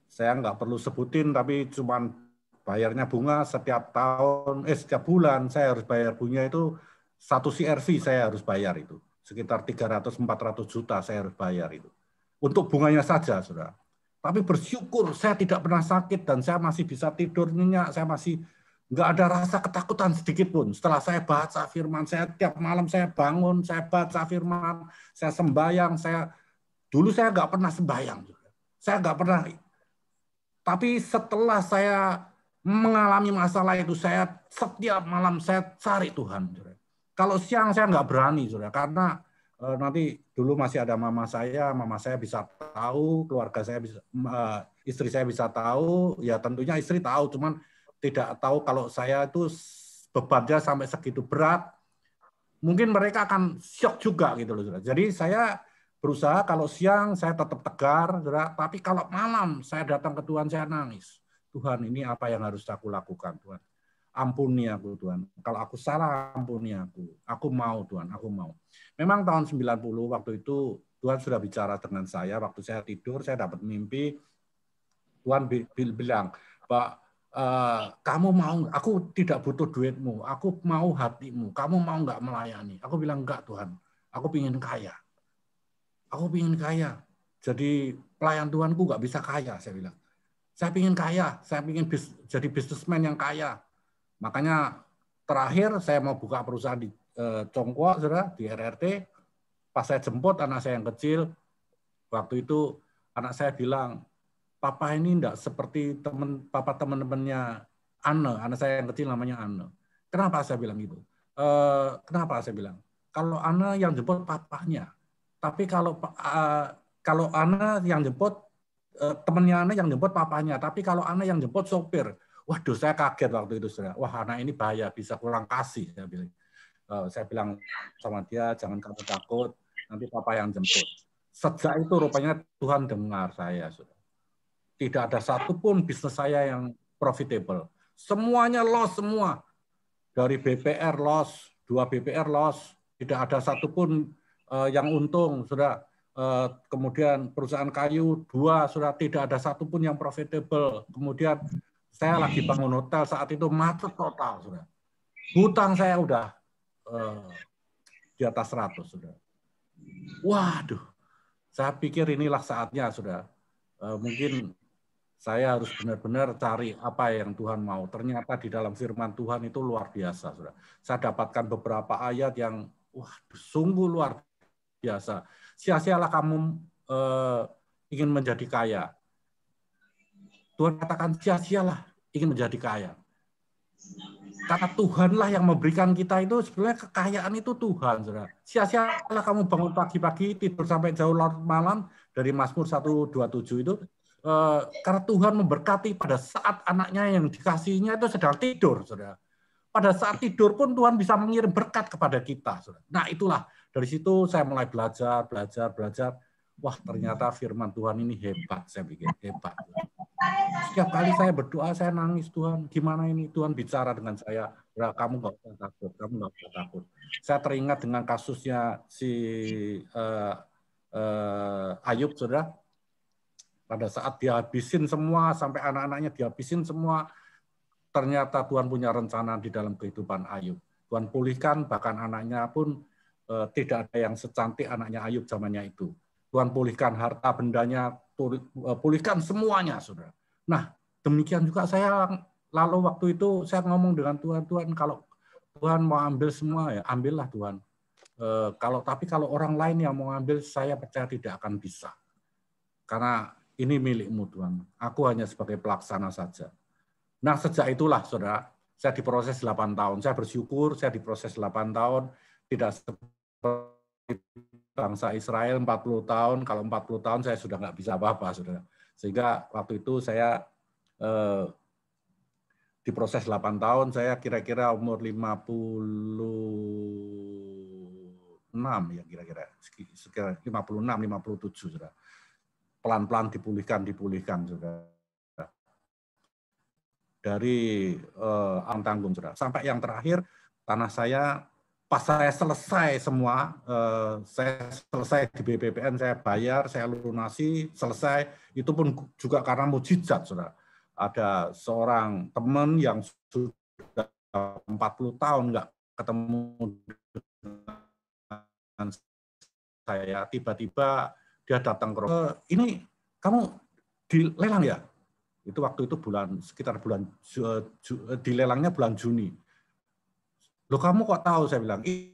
saya nggak perlu sebutin, tapi cuman bayarnya bunga setiap bulan saya harus bayar bunga itu 1 CRV saya harus bayar itu. Sekitar 300-400 juta saya harus bayar itu. Untuk bunganya saja, saudara. Tapi bersyukur saya tidak pernah sakit dan saya masih bisa tidur nyenyak, saya masih nggak ada rasa ketakutan sedikit pun. Setelah saya baca firman, saya tiap malam saya bangun, saya baca firman, saya sembahyang, dulu saya nggak pernah sembahyang, saya nggak pernah. Tapi setelah saya mengalami masalah itu, saya setiap malam saya cari Tuhan. Kalau siang saya nggak berani, karena nanti dulu masih ada mama saya bisa tahu, keluarga saya bisa, istri saya bisa tahu, ya tentunya istri tahu, cuman tidak tahu kalau saya itu bebannya sampai segitu berat. Mungkin mereka akan syok juga gitu loh. Jadi saya berusaha kalau siang saya tetap tegar, tapi kalau malam saya datang ke Tuhan saya nangis. Tuhan, ini apa yang harus aku lakukan, Tuhan? ampuni aku Tuhan. Kalau aku salah, ampuni aku. Aku mau Tuhan, aku mau. Memang tahun 90 waktu itu Tuhan sudah bicara dengan saya. Waktu saya tidur, saya dapat mimpi. Tuhan bilang, Pak, kamu mau, aku tidak butuh duitmu. Aku mau hatimu. Kamu mau nggak melayani? Aku bilang, enggak Tuhan. Aku ingin kaya. Aku ingin kaya. Jadi pelayan Tuhanku nggak bisa kaya, saya bilang. Saya ingin kaya. Saya ingin jadi bisnismen yang kaya. Makanya terakhir saya mau buka perusahaan di Congkwa, saudara, di RRT. Pas saya jemput anak saya yang kecil, waktu itu anak saya bilang, Papa ini enggak seperti papa teman-temannya Anne. Anak saya yang kecil namanya Anne. Kenapa saya bilang gitu? Kenapa saya bilang? Kalau Anne yang jemput papanya, tapi kalau Anne yang jemput temannya Anne yang jemput papanya, tapi kalau Anne yang jemput sopir. Waduh, saya kaget waktu itu, saudara. Wah, anak ini bahaya, bisa kurang kasih. Saya bilang sama dia, jangan kamu takut, nanti papa yang jemput. Sejak itu rupanya Tuhan dengar saya, saudara. Tidak ada satupun bisnis saya yang profitable. Semuanya loss semua. Dari BPR loss, 2 BPR loss, tidak ada satupun yang untung, saudara. Kemudian perusahaan kayu 2, saudara, tidak ada satupun yang profitable. Kemudian saya lagi bangun hotel saat itu macet total, saudara. Hutang saya udah di atas 100, saudara. Waduh, saya pikir inilah saatnya, saudara. Mungkin saya harus benar-benar cari apa yang Tuhan mau. Ternyata di dalam firman Tuhan itu luar biasa, saudara. Saya dapatkan beberapa ayat yang sungguh luar biasa. Sia-sialah kamu ingin menjadi kaya. Tuhan katakan sia-sialah ingin menjadi kaya. Karena Tuhanlah yang memberikan kita itu, sebenarnya kekayaan itu Tuhan, saudara. Sia-sialah kamu bangun pagi-pagi, tidur sampai jauh larut malam, dari Mazmur 127 itu, karena Tuhan memberkati pada saat anaknya yang dikasihnya itu sedang tidur, saudara. Pada saat tidur pun Tuhan bisa mengirim berkat kepada kita, saudara. Nah itulah, dari situ saya mulai belajar. Wah, ternyata firman Tuhan ini hebat, saya pikir hebat. Setiap kali saya berdoa, saya nangis, Tuhan, gimana ini? Tuhan bicara dengan saya, kamu nggak usah takut, kamu nggak usah takut. Saya teringat dengan kasusnya si Ayub, saudara. Pada saat dia habisin semua, sampai anak-anaknya dihabisin semua, ternyata Tuhan punya rencana di dalam kehidupan Ayub. Tuhan pulihkan, bahkan anaknya pun tidak ada yang secantik anaknya Ayub zamannya itu. Tuhan pulihkan harta bendanya, pulihkan semuanya, saudara. Nah, demikian juga saya lalu waktu itu saya ngomong dengan Tuhan, Tuhan kalau Tuhan mau ambil semua ya ambillah Tuhan. Tapi kalau orang lain yang mau ambil, saya percaya tidak akan bisa. Karena ini milikmu Tuhan. Aku hanya sebagai pelaksana saja. Nah, sejak itulah, saudara, saya diproses 8 tahun. Saya bersyukur saya diproses 8 tahun, tidak seperti bangsa Israel 40 tahun. Kalau 40 tahun saya sudah nggak bisa apa-apa, saudara. Sehingga waktu itu saya diproses 8 tahun, saya kira-kira umur 56 ya kira-kira. Sekitar 56, 57, saudara. Pelan-pelan dipulihkan, saudara. Dari tanggung, saudara. Sampai yang terakhir, tanah saya, pas saya selesai semua, saya selesai di BPPN, saya bayar, saya lunasi, selesai. Itu pun juga karena mujizat, saudara. Ada seorang teman yang sudah 40 tahun nggak ketemu dengan saya, tiba-tiba dia datang ke ini kamu dilelang ya? Itu waktu itu sekitar bulan dilelangnya bulan Juni. Loh kamu kok tahu? Saya bilang ini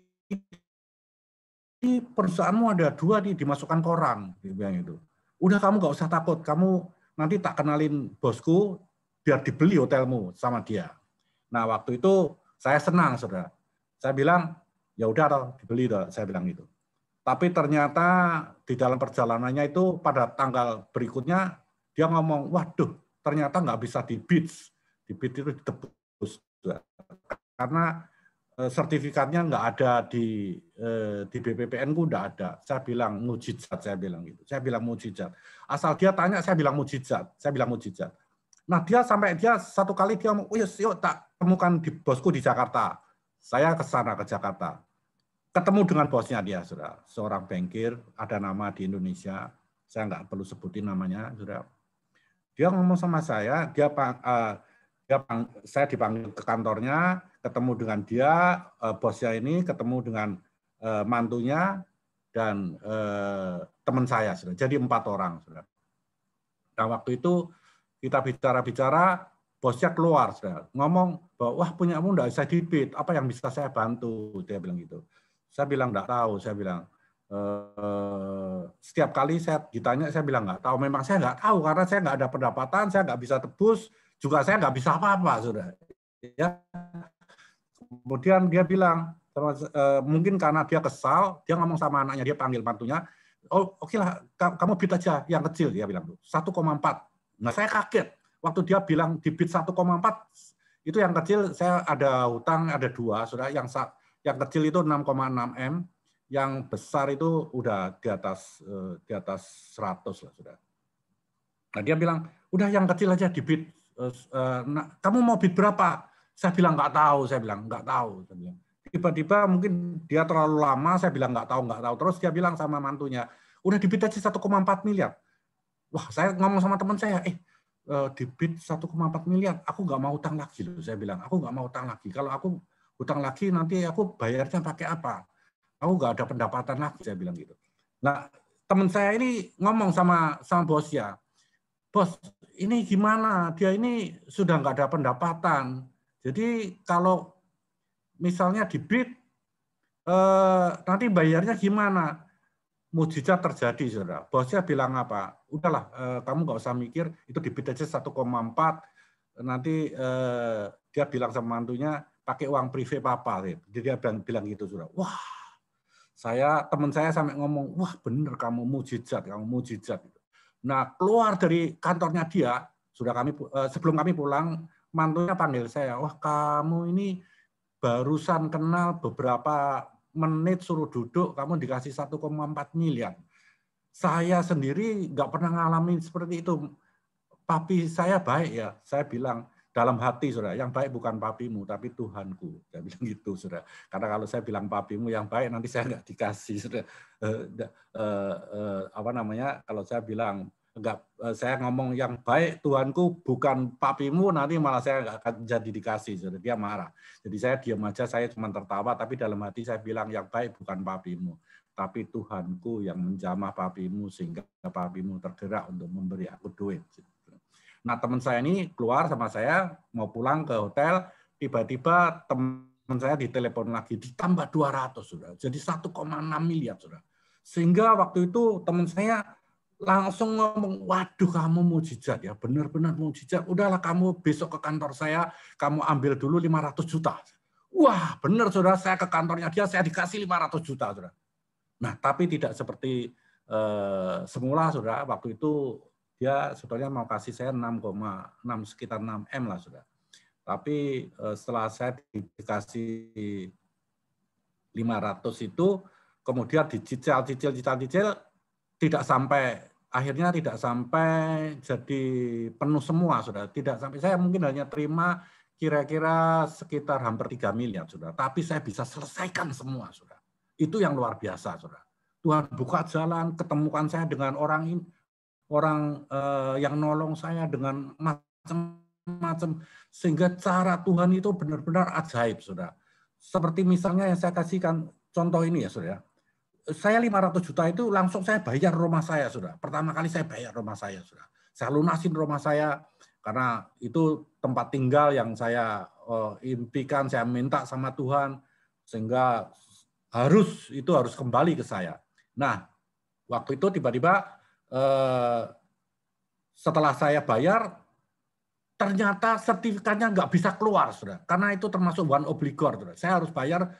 perusahaanmu ada 2 dimasukkan koran, dia bilang itu. Udah kamu nggak usah takut, kamu nanti tak kenalin bosku biar dibeli hotelmu sama dia. Nah waktu itu saya senang, saudara. Saya bilang ya udah dibeli toh, saya bilang gitu. Tapi ternyata di dalam perjalanannya itu pada tanggal berikutnya dia ngomong, waduh ternyata nggak bisa di-bid itu ditebus. Karena sertifikatnya nggak ada di BPPN-ku nggak ada. Saya bilang mujizat, saya bilang gitu. Saya bilang mujizat. Asal dia tanya, saya bilang mujizat. Nah dia sampai dia satu kali dia ngomong, oh yuk tak temukan di bosku di Jakarta. Saya ke sana ke Jakarta. Ketemu dengan bosnya dia, saudara. Seorang bankir, ada nama di Indonesia. Saya nggak perlu sebutin namanya, saudara. Dia ngomong sama saya, saya dipanggil ke kantornya, ketemu dengan dia, bosnya ini, ketemu dengan mantunya, dan teman saya, saudara. Jadi 4 orang, saudara. Nah, waktu itu kita bicara-bicara, bosnya keluar, saudara. Ngomong bahwa, wah punyamu nggak bisa dibit, apa yang bisa saya bantu? Dia bilang gitu. Saya bilang nggak tahu, saya bilang, setiap kali saya ditanya, saya bilang nggak tahu. Memang saya nggak tahu, karena saya nggak ada pendapatan, saya nggak bisa tebus, juga saya nggak bisa apa-apa, saudara. Ya. Kemudian dia bilang, mungkin karena dia kesal, dia ngomong sama anaknya, dia panggil mantunya, oh oke lah, kamu bid aja yang kecil, dia bilang 1,4. Nah saya kaget waktu dia bilang di bid 1,4, itu yang kecil saya ada hutang ada 2, saudara. Yang kecil itu 6,6 M, yang besar itu udah di atas 100 lah, saudara. Nah dia bilang udah yang kecil aja di bid. Kamu mau bid berapa? Saya bilang nggak tahu, saya bilang nggak tahu. Tiba-tiba mungkin dia terlalu lama, saya bilang nggak tahu. Terus dia bilang sama mantunya, udah dibid aja 1,4 miliar. Wah, saya ngomong sama teman saya, dibid 1,4 miliar, aku nggak mau utang lagi. Saya bilang, aku nggak mau utang lagi. Kalau aku utang lagi, nanti aku bayarnya pakai apa? Aku nggak ada pendapatan lagi, saya bilang gitu. Nah, teman saya ini ngomong sama bosnya, bos, ini gimana? Dia ini sudah nggak ada pendapatan. Jadi kalau misalnya di bid, nanti bayarnya gimana? Mujizat terjadi, saudara. Bosnya bilang apa? Udahlah, kamu nggak usah mikir, itu di bid aja 1,4. Nanti dia bilang sama mantunya, pakai uang privé papa. Jadi dia bilang gitu, saudara. Wah, teman saya sampai ngomong, wah bener kamu mujizat. Nah, keluar dari kantornya dia, sebelum kami pulang, mantunya panggil saya, wah kamu ini barusan kenal beberapa menit suruh duduk, kamu dikasih 1,4 miliar. Saya sendiri nggak pernah ngalamin seperti itu. Papi saya baik ya, saya bilang dalam hati, saudara, yang baik bukan papimu, tapi Tuhanku. Saya bilang gitu, saudara. Karena kalau saya bilang papimu yang baik, nanti saya nggak dikasih, saudara. Kalau saya bilang, saya ngomong yang baik Tuhanku bukan papimu, nanti malah saya nggak akan jadi dikasih, saudara. Dia marah. Jadi saya diam aja, saya cuma tertawa, tapi dalam hati saya bilang yang baik bukan papimu, tapi Tuhanku yang menjamah papimu sehingga papimu tergerak untuk memberi aku duit. Nah teman saya ini keluar sama saya mau pulang ke hotel, tiba-tiba teman saya ditelepon lagi ditambah 200, saudara. Jadi 1,6 miliar, saudara. Sehingga waktu itu teman saya langsung ngomong, waduh kamu mujizat ya, benar-benar mujizat. Udahlah kamu besok ke kantor saya, kamu ambil dulu 500 juta. Wah benar, saudara, saya ke kantornya dia, saya dikasih 500 juta, saudara. Nah tapi tidak seperti semula, saudara. Waktu itu dia sebetulnya mau kasih saya 6,6, sekitar 6 M lah, saudara. Tapi setelah saya dikasih 500 itu, kemudian dicicil, akhirnya tidak sampai jadi penuh semua, saudara. Tidak sampai, saya mungkin hanya terima kira-kira sekitar hampir 3 miliar, saudara. Tapi saya bisa selesaikan semua, saudara. Itu yang luar biasa, saudara. Tuhan buka jalan, ketemukan saya dengan orang yang nolong saya dengan macam-macam, sehingga cara Tuhan itu benar-benar ajaib, saudara. Seperti misalnya yang saya kasihkan contoh ini ya, saudara. Saya 500 juta itu langsung saya bayar rumah saya, saudara. Pertama kali saya bayar rumah saya, saudara. Saya lunasin rumah saya karena itu tempat tinggal yang saya impikan, saya minta sama Tuhan, sehingga harus kembali ke saya. Nah, waktu itu tiba-tiba setelah saya bayar, ternyata sertifikatnya nggak bisa keluar, saudara. Karena itu termasuk one obligor, saudara. Saya harus bayar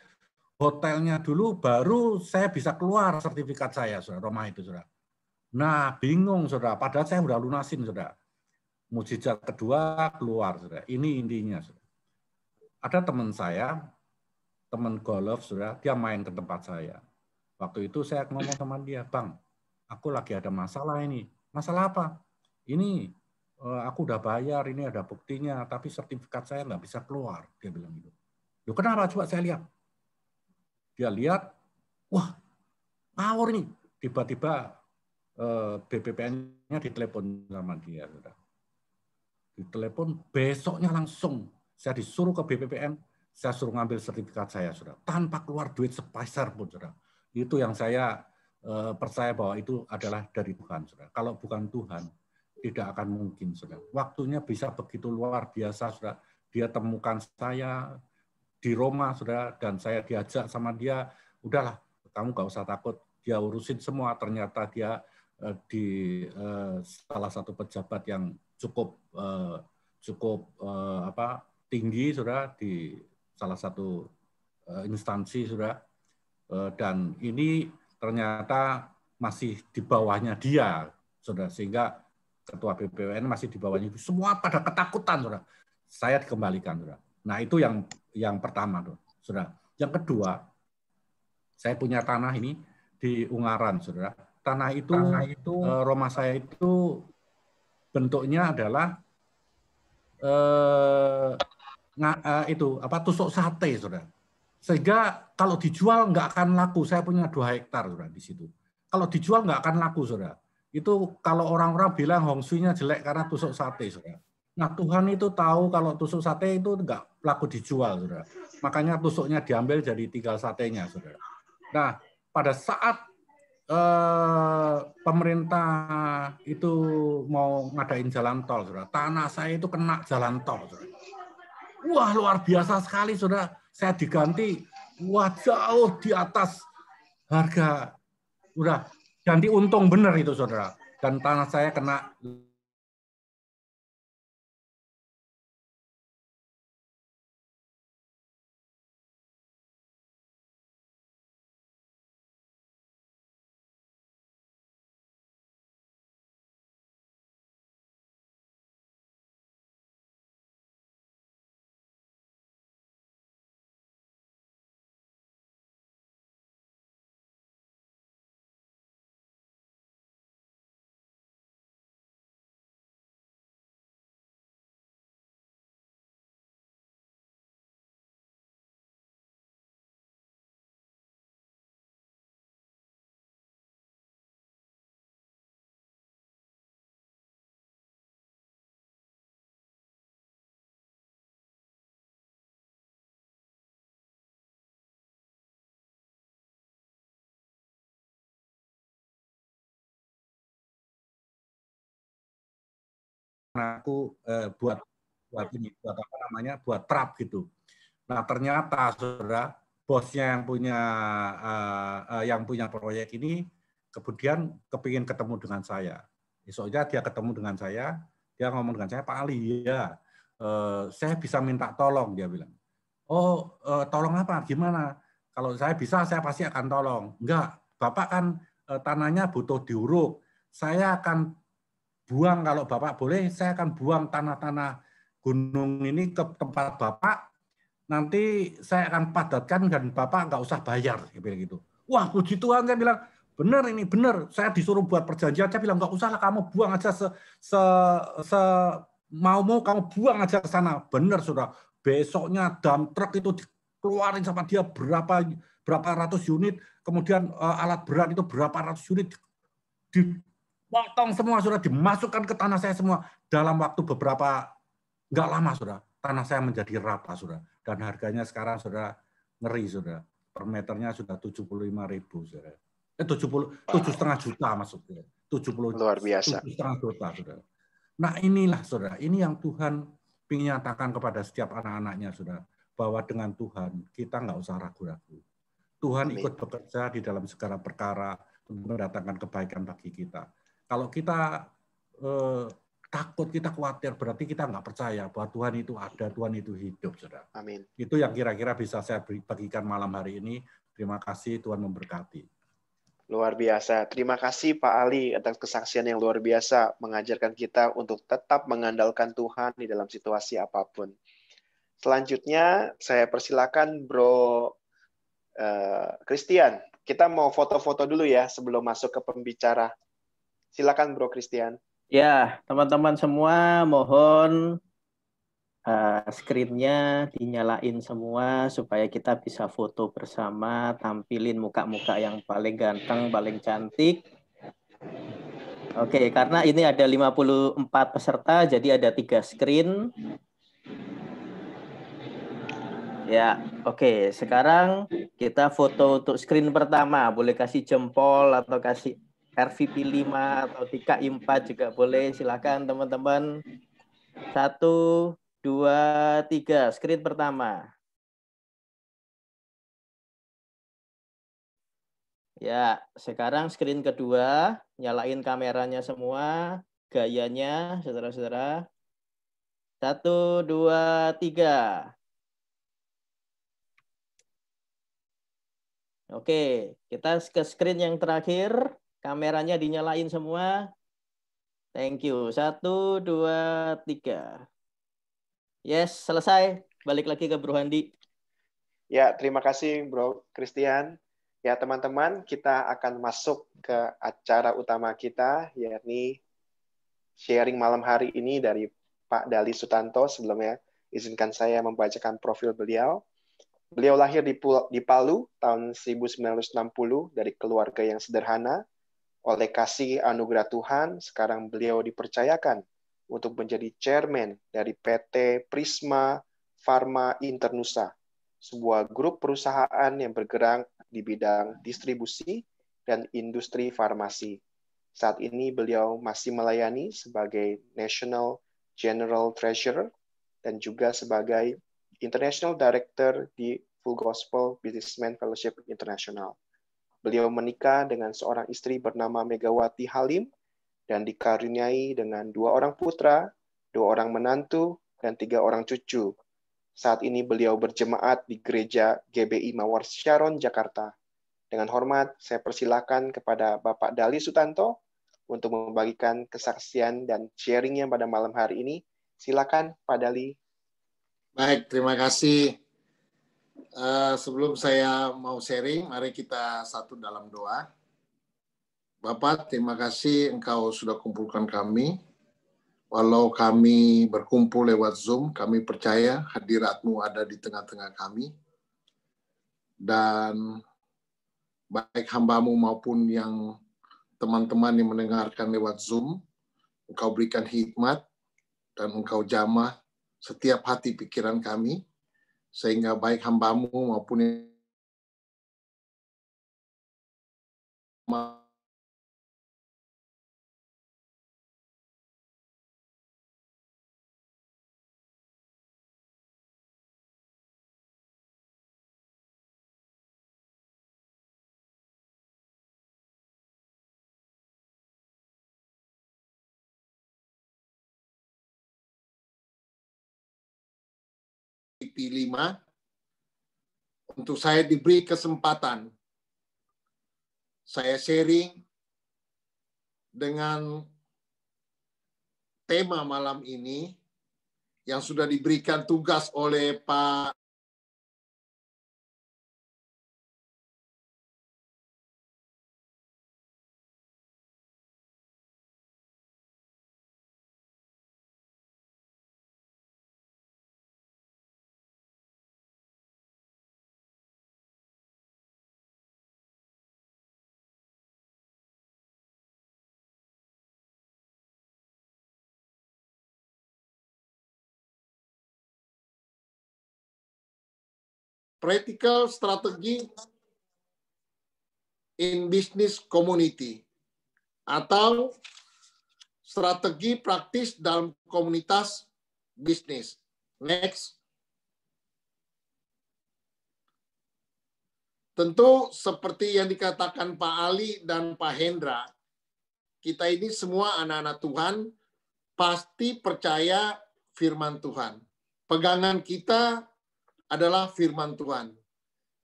hotelnya dulu, baru saya bisa keluar sertifikat saya, saudara, rumah itu, saudara. Nah, bingung, saudara. Padahal saya udah lunasin, saudara. Mujizat kedua keluar, saudara. Ini intinya, saudara. Ada teman saya, teman golf, saudara, dia main ke tempat saya. Waktu itu saya ngomong sama dia, Bang, aku lagi ada masalah ini. Masalah apa? Ini Aku udah bayar, ini ada buktinya, tapi sertifikat saya nggak bisa keluar. Dia bilang gitu. Loh, kenapa? Coba saya lihat. Dia lihat, wah, ngawur nih. Tiba-tiba BPPN-nya ditelepon sama dia. Ditelepon, besoknya langsung saya disuruh ke BPPN, saya suruh ngambil sertifikat saya, saudara. Tanpa keluar duit sepeser pun, saudara. Itu yang saya percaya bahwa itu adalah dari Tuhan, saudara. Kalau bukan Tuhan, tidak akan mungkin, saudara. Waktunya bisa begitu luar biasa, saudara. Dia temukan saya di Roma, saudara, dan saya diajak sama dia, udahlah, kamu gak usah takut, dia urusin semua. Ternyata dia di salah satu pejabat yang cukup tinggi, saudara, di salah satu instansi, saudara, dan ini ternyata masih di bawahnya dia, saudara, sehingga ketua BPPN masih di bawahnya. Semua pada ketakutan, saudara. Saya dikembalikan, saudara. Nah, itu yang pertama, saudara. Yang kedua, saya punya tanah ini di Ungaran, saudara. Tanah itu rumah saya itu bentuknya adalah tusuk sate, saudara. Sehingga kalau dijual nggak akan laku. Saya punya 2 hektar, saudara, di situ. Kalau dijual nggak akan laku, saudara. Itu kalau orang-orang bilang Hong Sui-nya jelek karena tusuk sate, saudara. Nah, Tuhan itu tahu kalau tusuk sate itu nggak laku dijual, saudara. Makanya tusuknya diambil jadi tinggal satenya, saudara. Nah, pada saat pemerintah itu mau ngadain jalan tol, saudara, tanah saya itu kena jalan tol, saudara. Wah, luar biasa sekali, saudara. Saya diganti, wah, jauh di atas harga. Udah, ganti untung bener itu, saudara. Dan tanah saya kena aku buat trap gitu. Nah, ternyata, saudara, bosnya yang punya proyek ini kemudian kepingin ketemu dengan saya. Besoknya dia ketemu dengan saya, dia ngomong dengan saya, Pak Ali, ya, saya bisa minta tolong, dia bilang. Oh, tolong apa? Gimana? Kalau saya bisa, saya pasti akan tolong. Enggak, Bapak kan tanahnya butuh diuruk. Saya akan buang, kalau Bapak boleh, saya akan buang tanah-tanah gunung ini ke tempat Bapak, nanti saya akan padatkan dan Bapak nggak usah bayar, gitu. Wah, puji Tuhan, saya bilang, benar ini, benar. Saya disuruh buat perjanjian, saya bilang, nggak usah lah, kamu buang aja mau kamu buang aja ke sana. Benar, saudara. Besoknya dump truck itu dikeluarin sama dia berapa ratus unit, kemudian alat berat itu berapa ratus unit, dipotong semua, saudara, dimasukkan ke tanah saya semua. Dalam waktu beberapa, nggak lama, saudara, tanah saya menjadi rata, saudara. Dan harganya sekarang, saudara, ngeri, saudara. Per meternya sudah 75.000, saudara. 7,5 juta maksudnya. 70 luar biasa. 7,5 juta, saudara. Nah, inilah, saudara, ini yang Tuhan ingin nyatakan kepada setiap anak-anaknya, saudara, bahwa dengan Tuhan kita nggak usah ragu-ragu. Tuhan ikut bekerja di dalam segala perkara untuk mendatangkan kebaikan bagi kita. Kalau kita takut, kita khawatir, berarti kita nggak percaya bahwa Tuhan itu ada, Tuhan itu hidup, saudara. Amin. Itu yang kira-kira bisa saya bagikan malam hari ini. Terima kasih, Tuhan memberkati. Luar biasa. Terima kasih Pak Ali atas kesaksian yang luar biasa mengajarkan kita untuk tetap mengandalkan Tuhan di dalam situasi apapun. Selanjutnya saya persilakan Bro Christian. Kita mau foto-foto dulu ya sebelum masuk ke pembicara. Silakan Bro Christian. Ya, teman-teman semua mohon screen-nya dinyalain semua supaya kita bisa foto bersama, tampilin muka-muka yang paling ganteng, paling cantik. Oke, karena ini ada 54 peserta, jadi ada 3 screen. Ya, oke. Sekarang kita foto untuk screen pertama. Boleh kasih jempol atau kasih RVP 5 atau DKI 4 juga boleh. Silakan teman-teman. 1, 2, 3. Screen pertama. Ya, sekarang screen kedua. Nyalain kameranya semua. Gayanya, saudara-saudara. 1, 2, 3. Oke, kita ke screen yang terakhir. Kameranya dinyalain semua. Thank you. 1, 2, 3. Yes, selesai. Balik lagi ke Bro Handi. Ya, terima kasih Bro Christian. Ya, teman-teman, kita akan masuk ke acara utama kita, yakni sharing malam hari ini dari Pak Dali Sutanto. Sebelumnya, izinkan saya membacakan profil beliau. Beliau lahir di Palu tahun 1960 dari keluarga yang sederhana. Oleh kasih anugerah Tuhan, sekarang beliau dipercayakan untuk menjadi chairman dari PT Prisma Pharma Internusa, sebuah grup perusahaan yang bergerak di bidang distribusi dan industri farmasi. Saat ini beliau masih melayani sebagai National General Treasurer dan juga sebagai International Director di Full Gospel Businessman Fellowship International. Beliau menikah dengan seorang istri bernama Megawati Halim dan dikaruniai dengan 2 orang putra, 2 orang menantu, dan 3 orang cucu. Saat ini beliau berjemaat di Gereja GBI Mawar Sharon, Jakarta. Dengan hormat, saya persilakan kepada Bapak Dali Sutanto untuk membagikan kesaksian dan sharingnya pada malam hari ini. Silakan, Pak Dali. Baik, terima kasih. Sebelum saya mau sharing, mari kita satu dalam doa. Bapak, terima kasih Engkau sudah kumpulkan kami. Walau kami berkumpul lewat Zoom, kami percaya hadirat-Mu ada di tengah-tengah kami. Dan baik hamba-Mu maupun yang teman-teman yang mendengarkan lewat Zoom, Engkau berikan hikmat dan Engkau jamah setiap hati pikiran kami, sehingga baik hamba-Mu maupun yang IP5, untuk saya diberi kesempatan saya sharing dengan tema malam ini yang sudah diberikan tugas oleh Pak Practical Strategy in Business Community, atau strategi praktis dalam komunitas bisnis. Next. Tentu seperti yang dikatakan Pak Ali dan Pak Hendra, kita ini semua anak-anak Tuhan pasti percaya firman Tuhan. Pegangan kita adalah firman Tuhan.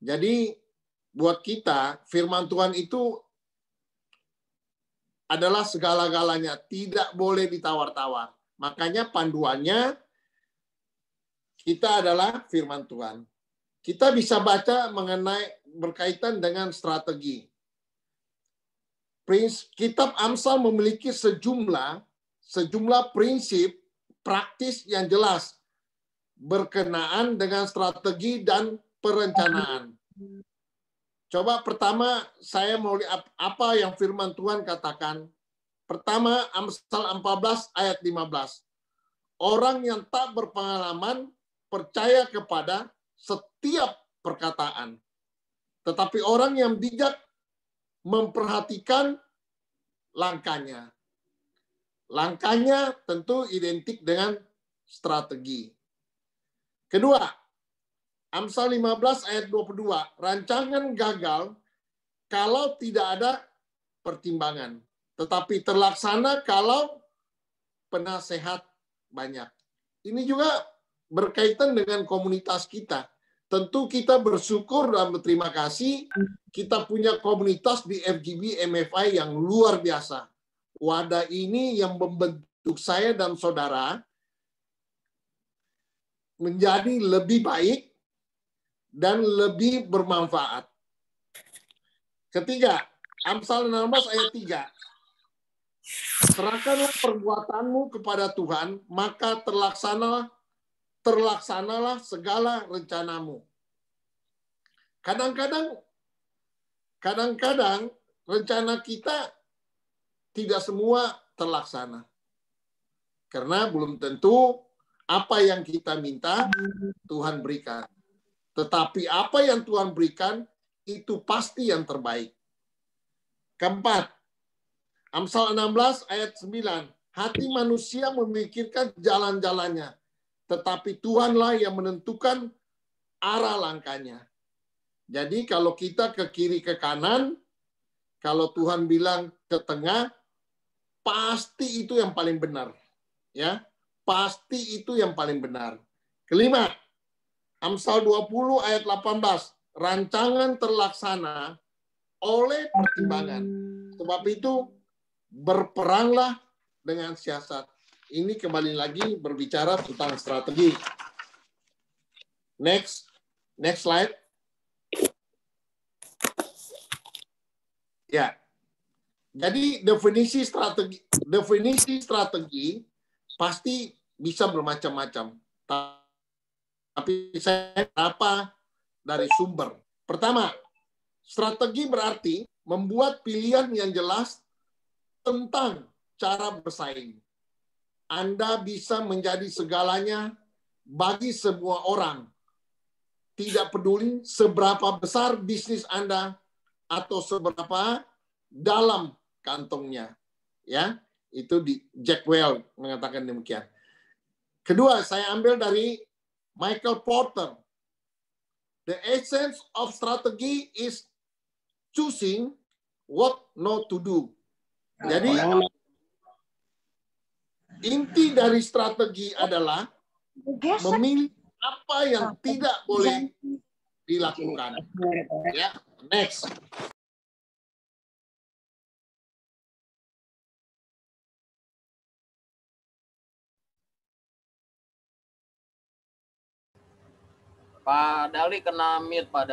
Jadi buat kita firman Tuhan itu adalah segala-galanya, tidak boleh ditawar-tawar. Makanya panduannya kita adalah firman Tuhan. Kita bisa baca mengenai berkaitan dengan strategi. Kitab Amsal memiliki sejumlah sejumlah prinsip praktis yang jelas berkenaan dengan strategi dan perencanaan. Coba pertama saya mau lihat apa yang firman Tuhan katakan. Pertama, Amsal 14 ayat 15. Orang yang tak berpengalaman percaya kepada setiap perkataan. Tetapi orang yang bijak memperhatikan langkahnya. Langkahnya tentu identik dengan strategi. Kedua, Amsal 15 ayat 22, rancangan gagal kalau tidak ada pertimbangan, tetapi terlaksana kalau penasehat banyak. Ini juga berkaitan dengan komunitas kita. Tentu kita bersyukur dan berterima kasih kita punya komunitas di FGB MFI yang luar biasa. Wadah ini yang membentuk saya dan saudara menjadi lebih baik dan lebih bermanfaat. Ketiga, Amsal 16 ayat 3. Serahkanlah perbuatanmu kepada Tuhan, maka terlaksanalah segala rencanamu. Kadang-kadang rencana kita tidak semua terlaksana. Karena belum tentu apa yang kita minta Tuhan berikan. Tetapi apa yang Tuhan berikan itu pasti yang terbaik. Keempat, Amsal 16 ayat 9. Hati manusia memikirkan jalan-jalannya, tetapi Tuhanlah yang menentukan arah langkahnya. Jadi kalau kita ke kiri ke kanan, kalau Tuhan bilang ke tengah, pasti itu yang paling benar. Ya, pasti itu yang paling benar. Kelima, Amsal 20 ayat 18. Rancangan terlaksana oleh pertimbangan. Sebab itu berperanglah dengan siasat. Ini kembali lagi berbicara tentang strategi. Next slide. Ya. Jadi definisi strategi pasti bisa bermacam-macam. Tapi saya apa dari sumber. Pertama, strategi berarti membuat pilihan yang jelas tentang cara bersaing. Anda bisa menjadi segalanya bagi semua orang. Tidak peduli seberapa besar bisnis Anda atau seberapa dalam kantongnya. Ya, itu di Jack Welch mengatakan demikian. Kedua, saya ambil dari Michael Porter. The essence of strategy is choosing what not to do. Jadi inti dari strategi adalah memilih apa yang tidak boleh dilakukan. Ya, next. Pak Dali kena mute, Pak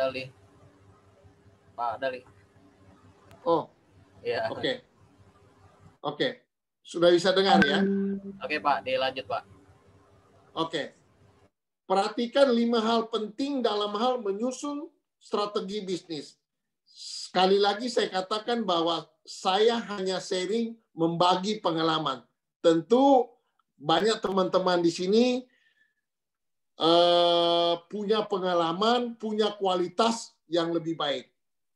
Dali. Oh, ya. Oke. Sudah bisa dengar ya? Oke, Pak. Dilanjut, Pak. Oke. Perhatikan 5 hal penting dalam hal menyusun strategi bisnis. Sekali lagi saya katakan bahwa saya hanya sharing, membagi pengalaman. Tentu banyak teman-teman di sini punya pengalaman, punya kualitas yang lebih baik.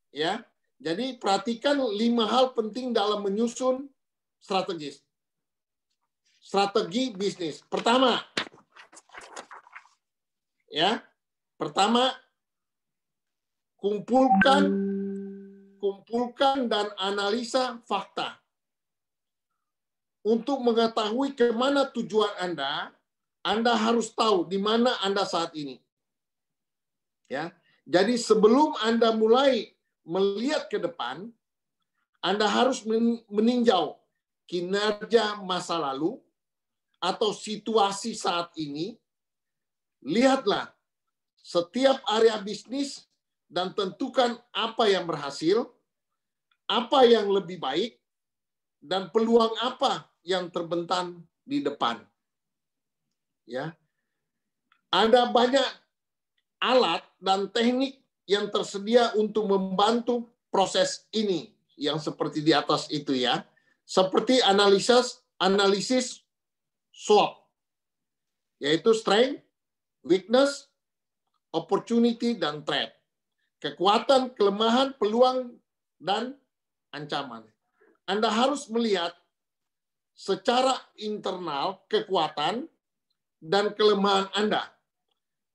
Ya, jadi perhatikan 5 hal penting dalam menyusun strategi bisnis. Pertama, kumpulkan dan analisa fakta. Untuk mengetahui kemana tujuan Anda harus tahu di mana Anda saat ini. Ya. Jadi sebelum Anda mulai melihat ke depan, Anda harus meninjau kinerja masa lalu atau situasi saat ini. Lihatlah setiap area bisnis dan tentukan apa yang berhasil, apa yang lebih baik, dan peluang apa yang terbentang di depan. Ya. Ada banyak alat dan teknik yang tersedia untuk membantu proses ini yang seperti di atas itu ya. Seperti analisis SWOT, yaitu strength, weakness, opportunity, dan threat. Kekuatan, kelemahan, peluang, dan ancaman. Anda harus melihat secara internal kekuatan dan kelemahan Anda.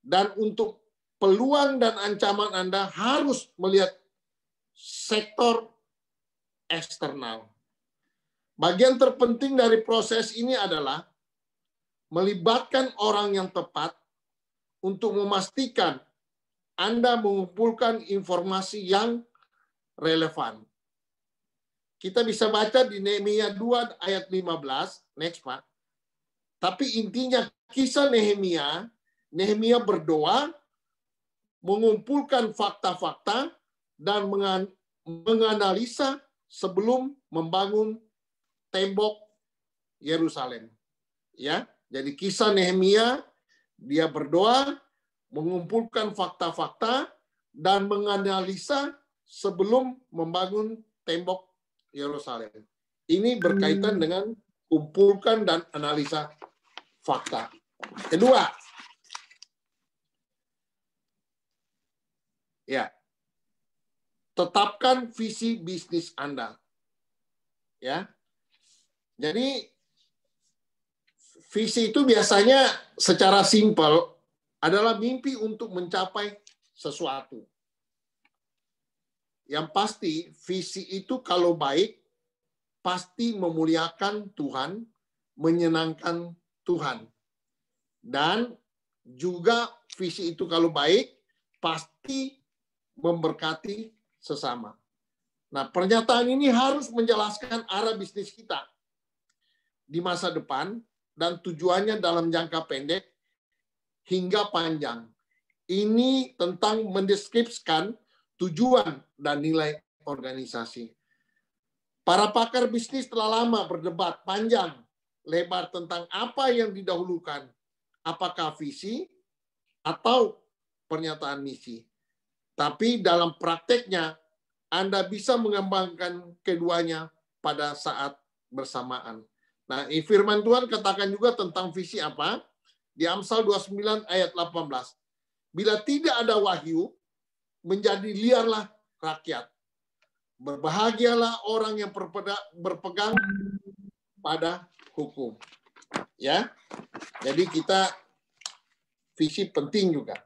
Dan untuk peluang dan ancaman Anda harus melihat sektor eksternal. Bagian terpenting dari proses ini adalah melibatkan orang yang tepat untuk memastikan Anda mengumpulkan informasi yang relevan. Kita bisa baca di Nehemia 2 ayat 15. Next, Pak. Tapi intinya kisah Nehemia berdoa, mengumpulkan fakta-fakta, dan menganalisa sebelum membangun tembok Yerusalem. Ya, jadi kisah Nehemia, dia berdoa, mengumpulkan fakta-fakta, dan menganalisa sebelum membangun tembok Yerusalem. Ini berkaitan dengan kumpulkan dan analisa fakta. Kedua, ya, tetapkan visi bisnis Anda. Ya, jadi visi itu biasanya secara simpel adalah mimpi untuk mencapai sesuatu. Yang pasti, visi itu kalau baik, pasti memuliakan Tuhan, menyenangkan Tuhan. Dan juga visi itu kalau baik, pasti memberkati sesama. Nah, pernyataan ini harus menjelaskan arah bisnis kita di masa depan dan tujuannya dalam jangka pendek hingga panjang. Ini tentang mendeskripsikan tujuan dan nilai organisasi. Para pakar bisnis telah lama berdebat panjang lebar tentang apa yang didahulukan, apakah visi atau pernyataan misi. Tapi dalam prakteknya, Anda bisa mengembangkan keduanya pada saat bersamaan. Nah, firman Tuhan katakan juga tentang visi apa? Di Amsal 29 ayat 18. Bila tidak ada wahyu, menjadi liarlah rakyat. Berbahagialah orang yang berpegang pada hukum. Ya. Jadi kita visi penting juga.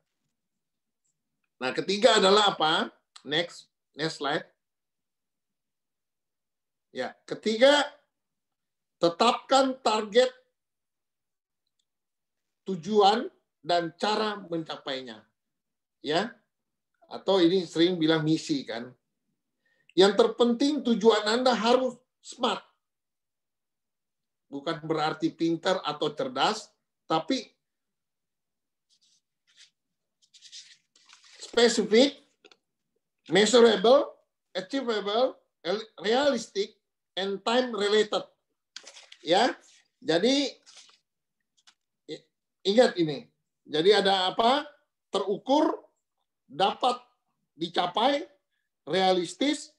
Nah, ketiga adalah apa? Next slide. Ya, ketiga, tetapkan target, tujuan, dan cara mencapainya. Ya. Atau ini sering bilang misi kan. Yang terpenting tujuan Anda harus smart. Bukan berarti pintar atau cerdas, tapi specific, measurable, achievable, realistic, and time related. Ya. Jadi ingat ini. Jadi ada apa? Terukur, dapat dicapai, realistis,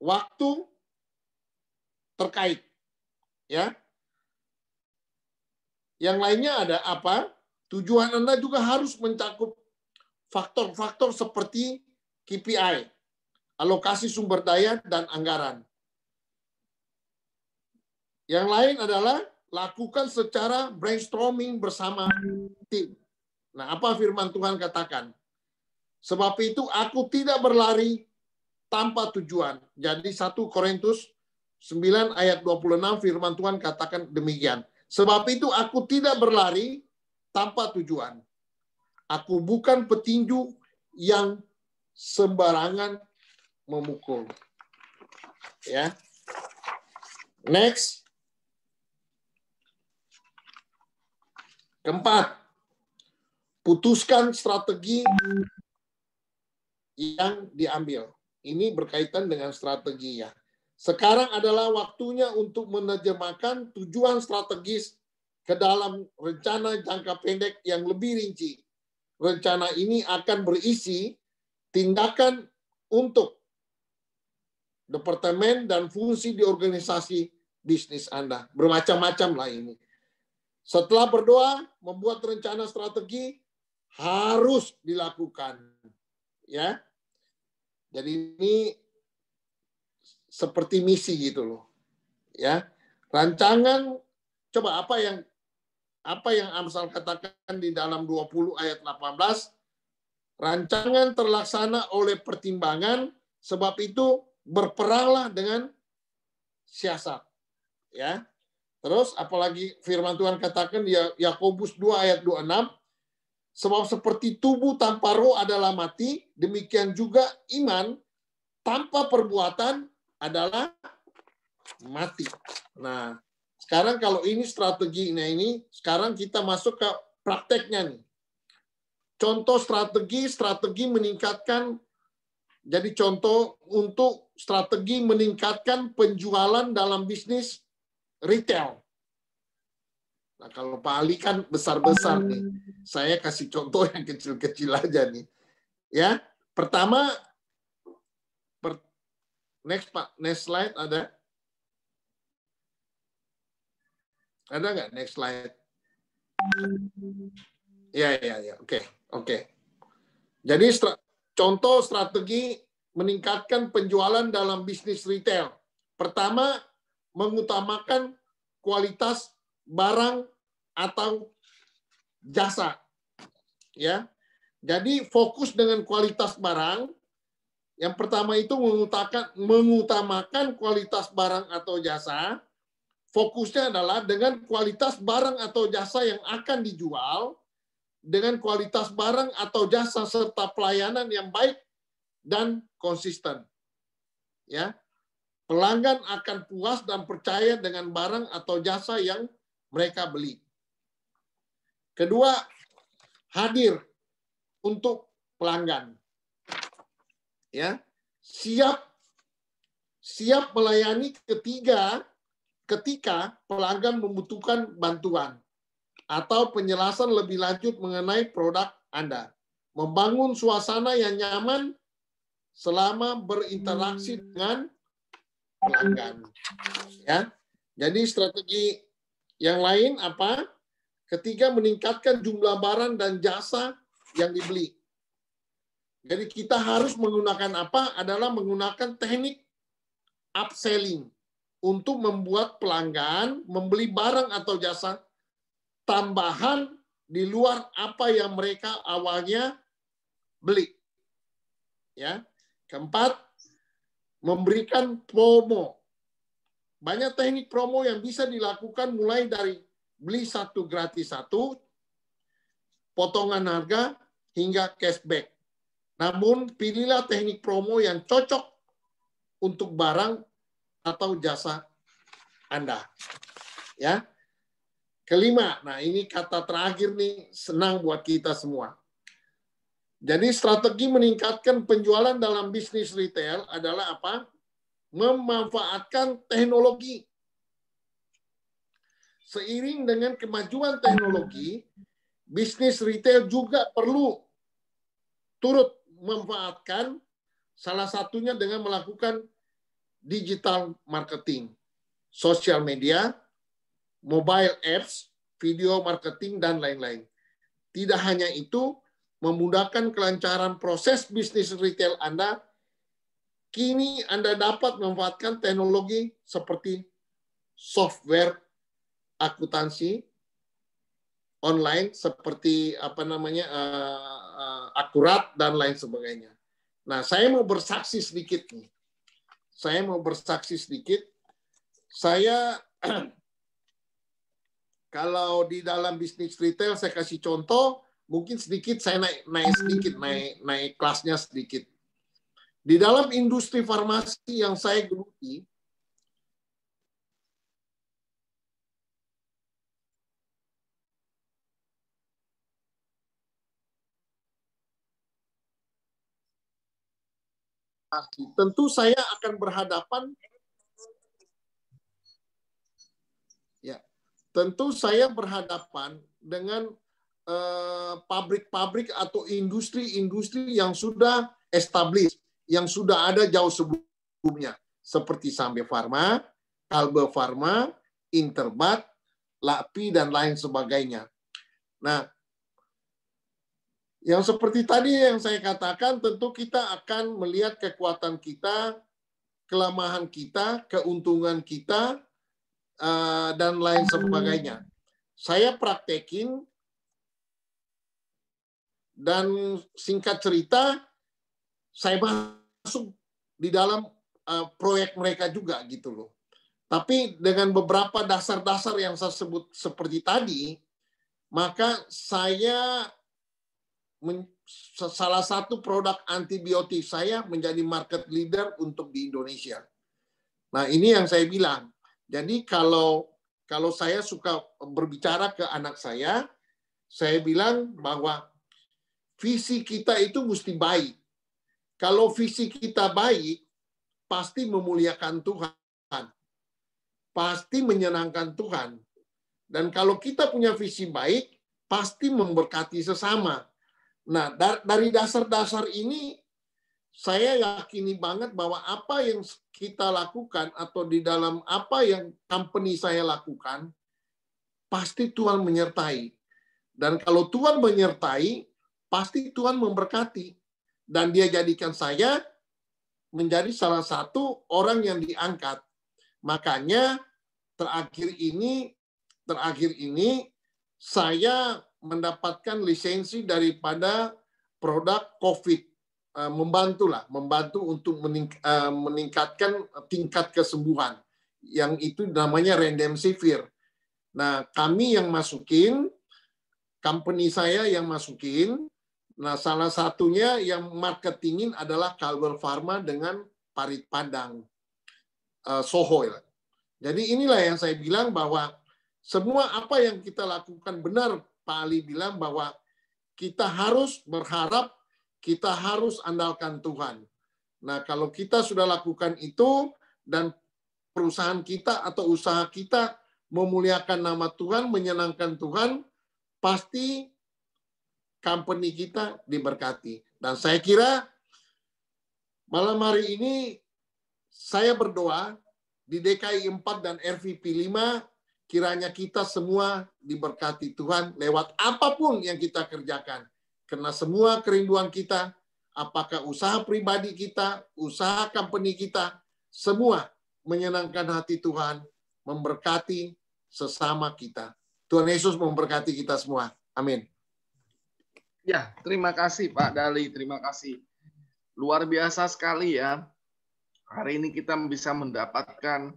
waktu terkait. Ya. Yang lainnya ada apa? Tujuan Anda juga harus mencakup faktor-faktor seperti KPI, alokasi sumber daya, dan anggaran. Yang lain adalah lakukan secara brainstorming bersama tim. Nah, apa firman Tuhan katakan? Sebab itu aku tidak berlari tanpa tujuan. Jadi 1 Korintus 9 ayat 26 firman Tuhan katakan demikian. Sebab itu aku tidak berlari tanpa tujuan. Aku bukan petinju yang sembarangan memukul. Ya. Next. Keempat, putuskan strategi yang diambil. Ini berkaitan dengan strategi ya. Sekarang adalah waktunya untuk menerjemahkan tujuan strategis ke dalam rencana jangka pendek yang lebih rinci. Rencana ini akan berisi tindakan untuk departemen dan fungsi di organisasi bisnis Anda. Bermacam-macam lah ini. Setelah berdoa, membuat rencana strategi harus dilakukan. Ya. Jadi ini seperti misi gitu loh. Ya. Rancangan, coba apa yang Amsal katakan di dalam 20 ayat 18, rancangan terlaksana oleh pertimbangan, sebab itu berperanglah dengan siasat. Ya. Terus apalagi firman Tuhan katakan di Yakobus 2 ayat 26, sebab seperti tubuh tanpa roh adalah mati, demikian juga iman tanpa perbuatan adalah mati. Nah, sekarang kalau ini strateginya ini, sekarang kita masuk ke prakteknya nih. Contoh strategi meningkatkan, jadi contoh untuk strategi meningkatkan penjualan dalam bisnis retail. Nah, kalau Pak Ali kan besar-besar nih. Saya kasih contoh yang kecil-kecil aja nih. Ya, pertama, next slide ada? Ada nggak next slide? Ya, oke. Jadi contoh strategi meningkatkan penjualan dalam bisnis retail. Pertama, mengutamakan kualitas barang atau jasa. Ya. Jadi fokus dengan kualitas barang. Yang pertama itu mengutamakan kualitas barang atau jasa. Fokusnya adalah dengan kualitas barang atau jasa yang akan dijual, dengan kualitas barang atau jasa serta pelayanan yang baik dan konsisten. Ya. Pelanggan akan puas dan percaya dengan barang atau jasa yang mereka beli. Kedua, hadir untuk pelanggan. Ya, siap melayani ketika pelanggan membutuhkan bantuan atau penjelasan lebih lanjut mengenai produk Anda. Membangun suasana yang nyaman selama berinteraksi dengan pelanggan. Ya. Jadi strategi yang lain apa? Ketiga, meningkatkan jumlah barang dan jasa yang dibeli. Jadi kita harus menggunakan apa? Adalah menggunakan teknik upselling untuk membuat pelanggan membeli barang atau jasa tambahan di luar apa yang mereka awalnya beli. Ya. Keempat, memberikan promo. Banyak teknik promo yang bisa dilakukan mulai dari beli satu gratis satu, potongan harga, hingga cashback. Namun, pilihlah teknik promo yang cocok untuk barang atau jasa Anda. Ya. Kelima, nah ini kata terakhir nih, senang buat kita semua. Jadi strategi meningkatkan penjualan dalam bisnis retail adalah apa? Memanfaatkan teknologi. Seiring dengan kemajuan teknologi, bisnis retail juga perlu turut memanfaatkan, salah satunya dengan melakukan digital marketing, sosial media, mobile apps, video marketing, dan lain-lain. Tidak hanya itu, memudahkan kelancaran proses bisnis retail Anda, kini Anda dapat memanfaatkan teknologi seperti software akuntansi online seperti Akurat dan lain sebagainya. Nah, saya mau bersaksi sedikit nih. Saya kalau di dalam bisnis retail saya kasih contoh, mungkin sedikit saya naik kelasnya sedikit. Di dalam industri farmasi yang saya geluti, tentu saya akan berhadapan tentu saya berhadapan dengan pabrik-pabrik atau industri-industri yang sudah established, yang sudah ada jauh sebelumnya, seperti Sambe Pharma, Kalbe Pharma, Interbat, LAPI, dan lain sebagainya. Nah, yang seperti tadi yang saya katakan, tentu kita akan melihat kekuatan kita, kelemahan kita, keuntungan kita, dan lain sebagainya. Saya praktekin, dan singkat cerita, saya masuk di dalam proyek mereka juga gitu loh. Tapi dengan beberapa dasar-dasar yang saya sebut seperti tadi, maka saya salah satu produk antibiotik saya menjadi market leader untuk di Indonesia. Nah, ini yang saya bilang. Jadi kalau saya suka berbicara ke anak saya bilang bahwa visi kita itu mesti baik. Kalau visi kita baik, pasti memuliakan Tuhan. Pasti menyenangkan Tuhan. Dan kalau kita punya visi baik, pasti memberkati sesama. Nah, dari dasar-dasar ini, saya yakini banget bahwa apa yang kita lakukan atau di dalam apa yang company saya lakukan, pasti Tuhan menyertai. Dan kalau Tuhan menyertai, pasti Tuhan memberkati. Dan dia jadikan saya menjadi salah satu orang yang diangkat. Makanya terakhir ini saya mendapatkan lisensi daripada produk COVID. Membantu untuk meningkatkan tingkat kesembuhan. Yang itu namanya Remdesivir. Nah, kami yang masukin, company saya yang masukin. Nah, salah satunya yang marketingin adalah Kalbe Pharma dengan Parit Padang, Soho. Jadi inilah yang saya bilang bahwa semua apa yang kita lakukan benar, Pak Ali bilang bahwa kita harus berharap, kita harus andalkan Tuhan. Nah, kalau kita sudah lakukan itu dan perusahaan kita atau usaha kita memuliakan nama Tuhan, menyenangkan Tuhan, pasti company kita diberkati. Dan saya kira malam hari ini saya berdoa di DKI 4 dan RVP 5, kiranya kita semua diberkati Tuhan lewat apapun yang kita kerjakan. Karena semua kerinduan kita, apakah usaha pribadi kita, usaha company kita, semua menyenangkan hati Tuhan, memberkati sesama kita. Tuhan Yesus memberkati kita semua. Amin. Ya, terima kasih Pak Dali, terima kasih. Luar biasa sekali ya. Hari ini kita bisa mendapatkan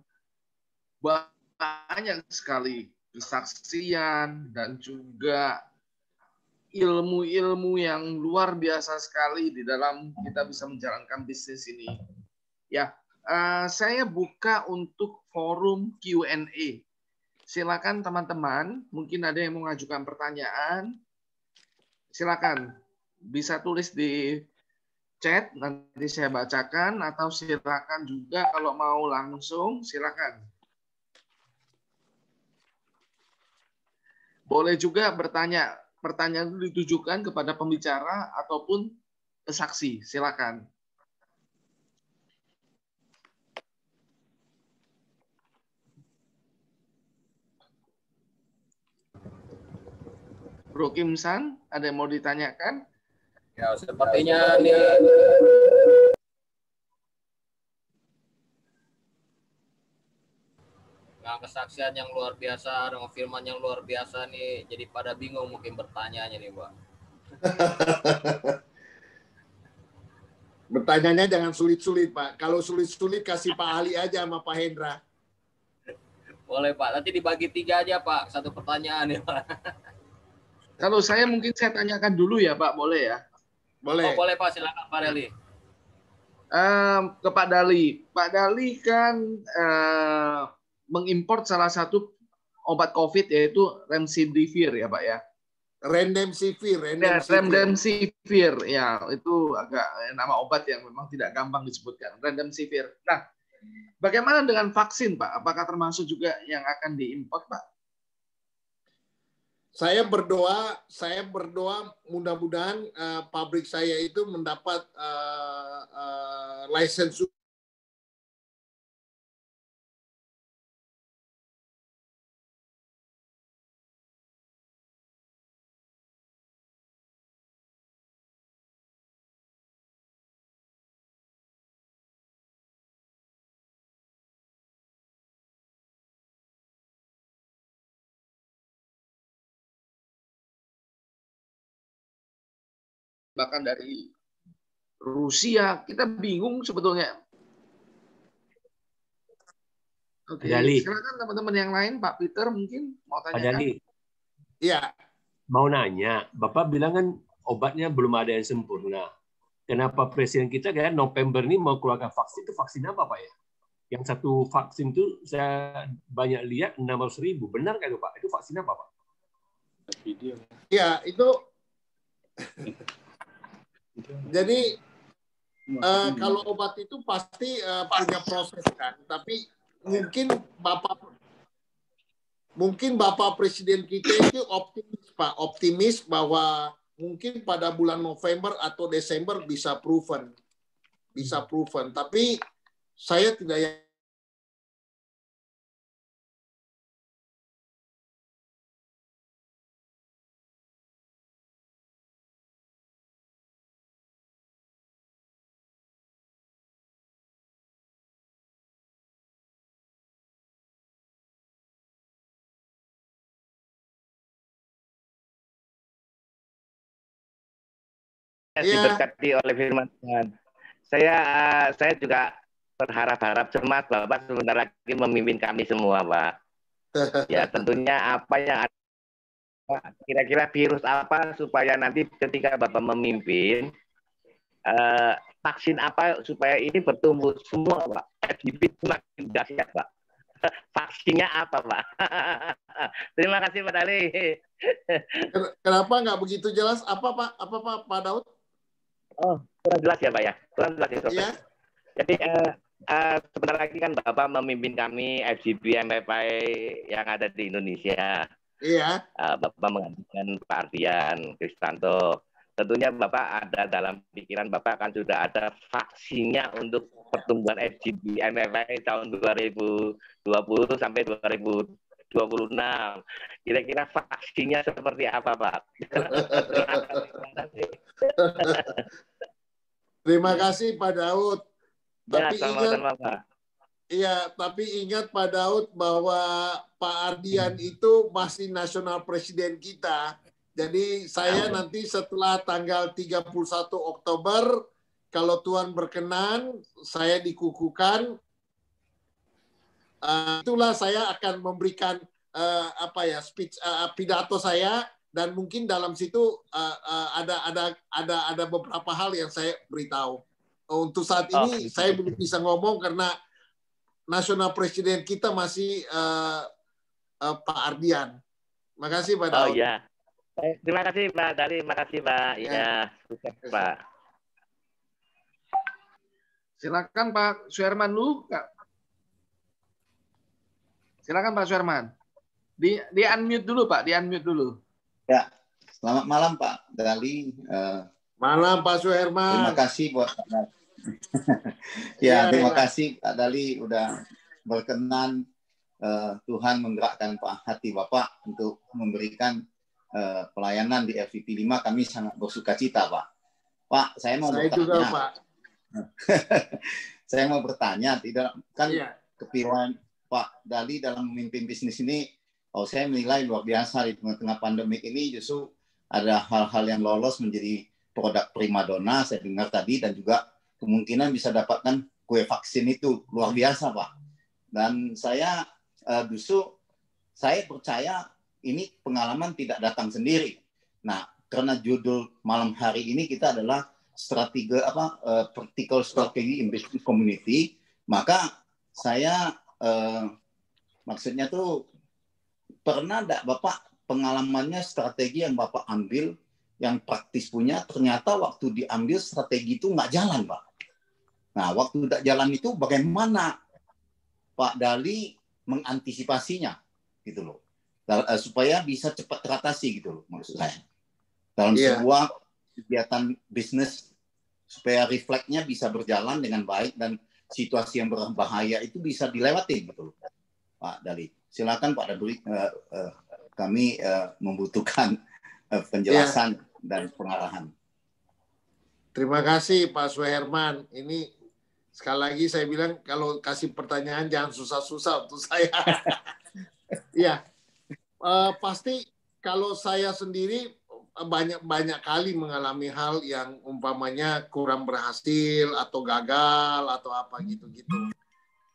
banyak sekali kesaksian dan juga ilmu-ilmu yang luar biasa sekali di dalam kita bisa menjalankan bisnis ini. Ya, saya buka untuk forum Q&A. Silakan teman-teman, mungkin ada yang mengajukan pertanyaan. Silakan, bisa tulis di chat, nanti saya bacakan, atau silakan juga kalau mau langsung, silakan. Boleh juga bertanya, pertanyaan itu ditujukan kepada pembicara ataupun saksi, silakan. Bro Kim San, ada yang mau ditanyakan? Ya, sepertinya nih nah, kesaksian yang luar biasa, dengan firman yang luar biasa nih, jadi pada bingung mungkin bertanyanya nih, Pak. Bertanyanya jangan sulit-sulit, Pak. Kalau sulit-sulit kasih Pak Ali aja sama Pak Hendra. Boleh, Pak. Nanti dibagi 3 aja, Pak. Satu pertanyaan ya, Pak. Kalau saya mungkin saya tanyakan dulu ya, Pak. Boleh ya? Boleh. Oh, boleh, Pak. Silakan, Pak Dali. Ke Pak Dali. Pak Dali kan mengimpor salah satu obat COVID yaitu Remdesivir ya, Pak ya? Remdesivir. Remdesivir, ya itu agak nama obat yang memang tidak gampang disebutkan. Remdesivir. Nah, bagaimana dengan vaksin, Pak? Apakah termasuk juga yang akan diimpor, Pak? saya berdoa mudah-mudahan pabrik saya itu mendapat lisensi. Bahkan dari Rusia, kita bingung sebetulnya. Oke, silakan teman-teman yang lain, Pak Peter mungkin mau Pak tanyakan. Dali, Iya. mau nanya, Bapak bilang kan obatnya belum ada yang sempurna. Kenapa presiden kita kan November ini mau keluarkan vaksin, itu vaksin apa Pak ya? Yang satu vaksin itu saya banyak lihat 600.000, benar nggak itu Pak? Itu vaksin apa Pak? Ya, itu jadi kalau obat itu pasti punya proses kan, tapi mungkin Bapak Presiden kita itu optimis Pak, optimis bahwa mungkin pada bulan November atau Desember bisa proven. Tapi saya tidak. Diberkati oleh firman Tuhan. Saya juga berharap cemas Bapak sebentar lagi memimpin kami semua, Pak. Ya, tentunya apa yang ada, kira-kira virus apa supaya nanti ketika Bapak memimpin, vaksin apa supaya ini bertumbuh semua, Pak. FGB semakin dahsyat, Pak. Vaksinnya apa, Pak? Terima kasih, Pak Dali. Kenapa nggak begitu jelas? Apa Pak Daud? Oh, kurang jelas ya Pak ya. Kurang jelas ya. Yeah. Jadi sebentar lagi kan Bapak memimpin kami FGB MFI yang ada di Indonesia. Iya. Bapak menggantikan Pak Ardian Kristanto. Tentunya Bapak ada dalam pikiran Bapak kan sudah ada vaksinnya untuk pertumbuhan FGB MFI tahun 2020 sampai 2026. Kira-kira vaksinnya seperti apa, Pak? Terima kasih Pak Daud. Tapi ya, ingat Pak Daud bahwa Pak Ardian itu masih nasional presiden kita. Jadi saya nanti setelah tanggal 31 Oktober, kalau Tuhan berkenan, saya dikukuhkan. Itulah saya akan memberikan speech pidato saya, dan mungkin dalam situ ada beberapa hal yang saya beritahu. Untuk saat ini saya belum bisa ngomong karena nasional presiden kita masih Pak Ardian. Makasih Pak Daud. Oh ya. Terima kasih Pak Dali, terima kasih Pak. Ya, sukses Pak. Silakan Pak Suherman dulu, Kak. Silakan Pak Suherman. Di unmute dulu Pak, di unmute dulu. Ya, selamat malam Pak Dali. Malam Pak Suherman. Terima kasih buat terima kasih Pak Dali udah berkenan Tuhan menggerakkan hati Bapak untuk memberikan pelayanan di FVP 5. Kami sangat bersukacita Pak. Pak, saya mau bertanya. Juga Pak. Saya mau bertanya, tidak kan kepilauan Pak Dali dalam memimpin bisnis ini, saya menilai luar biasa di tengah-tengah pandemi ini. Justru ada hal-hal yang lolos menjadi produk primadona, saya dengar tadi, dan juga kemungkinan bisa dapatkan kue vaksin itu luar biasa Pak. Dan saya justru saya percaya ini pengalaman tidak datang sendiri. Nah, karena judul malam hari ini kita adalah practical strategy in business community, maka saya maksudnya tuh pernah enggak Bapak pengalamannya strategi yang Bapak ambil yang praktis punya, ternyata waktu diambil strategi itu nggak jalan Pak. Nah, waktu nggak jalan itu bagaimana Pak Dali mengantisipasinya gitu loh. supaya bisa cepat teratasi gitu loh maksud saya. Dalam Iya. sebuah kegiatan bisnis supaya refleksnya bisa berjalan dengan baik dan situasi yang berbahaya itu bisa dilewati gitu loh. Pak Dali. Silakan Pak Dali, kami membutuhkan penjelasan dan pengarahan. Terima kasih Pak Suherman. Ini sekali lagi saya bilang kalau kasih pertanyaan jangan susah-susah untuk saya. Iya, pasti kalau saya sendiri banyak kali mengalami hal yang umpamanya kurang berhasil atau gagal atau apa gitu-gitu.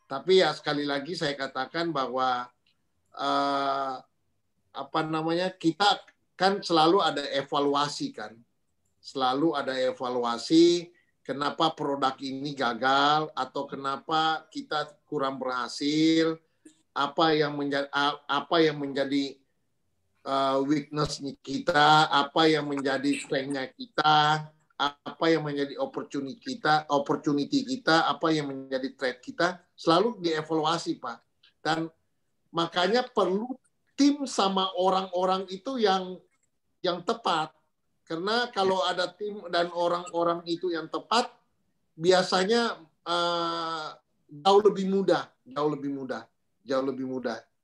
Tapi ya sekali lagi saya katakan bahwa kita kan selalu ada evaluasi kan. Selalu ada evaluasi kenapa produk ini gagal atau kenapa kita kurang berhasil, apa yang menjadi weakness kita, apa yang menjadi strength-nya kita, apa yang menjadi opportunity kita, apa yang menjadi threat kita, selalu dievaluasi Pak. Dan makanya perlu tim sama orang-orang itu yang tepat. Karena kalau ada tim dan orang-orang itu yang tepat, biasanya jauh lebih mudah.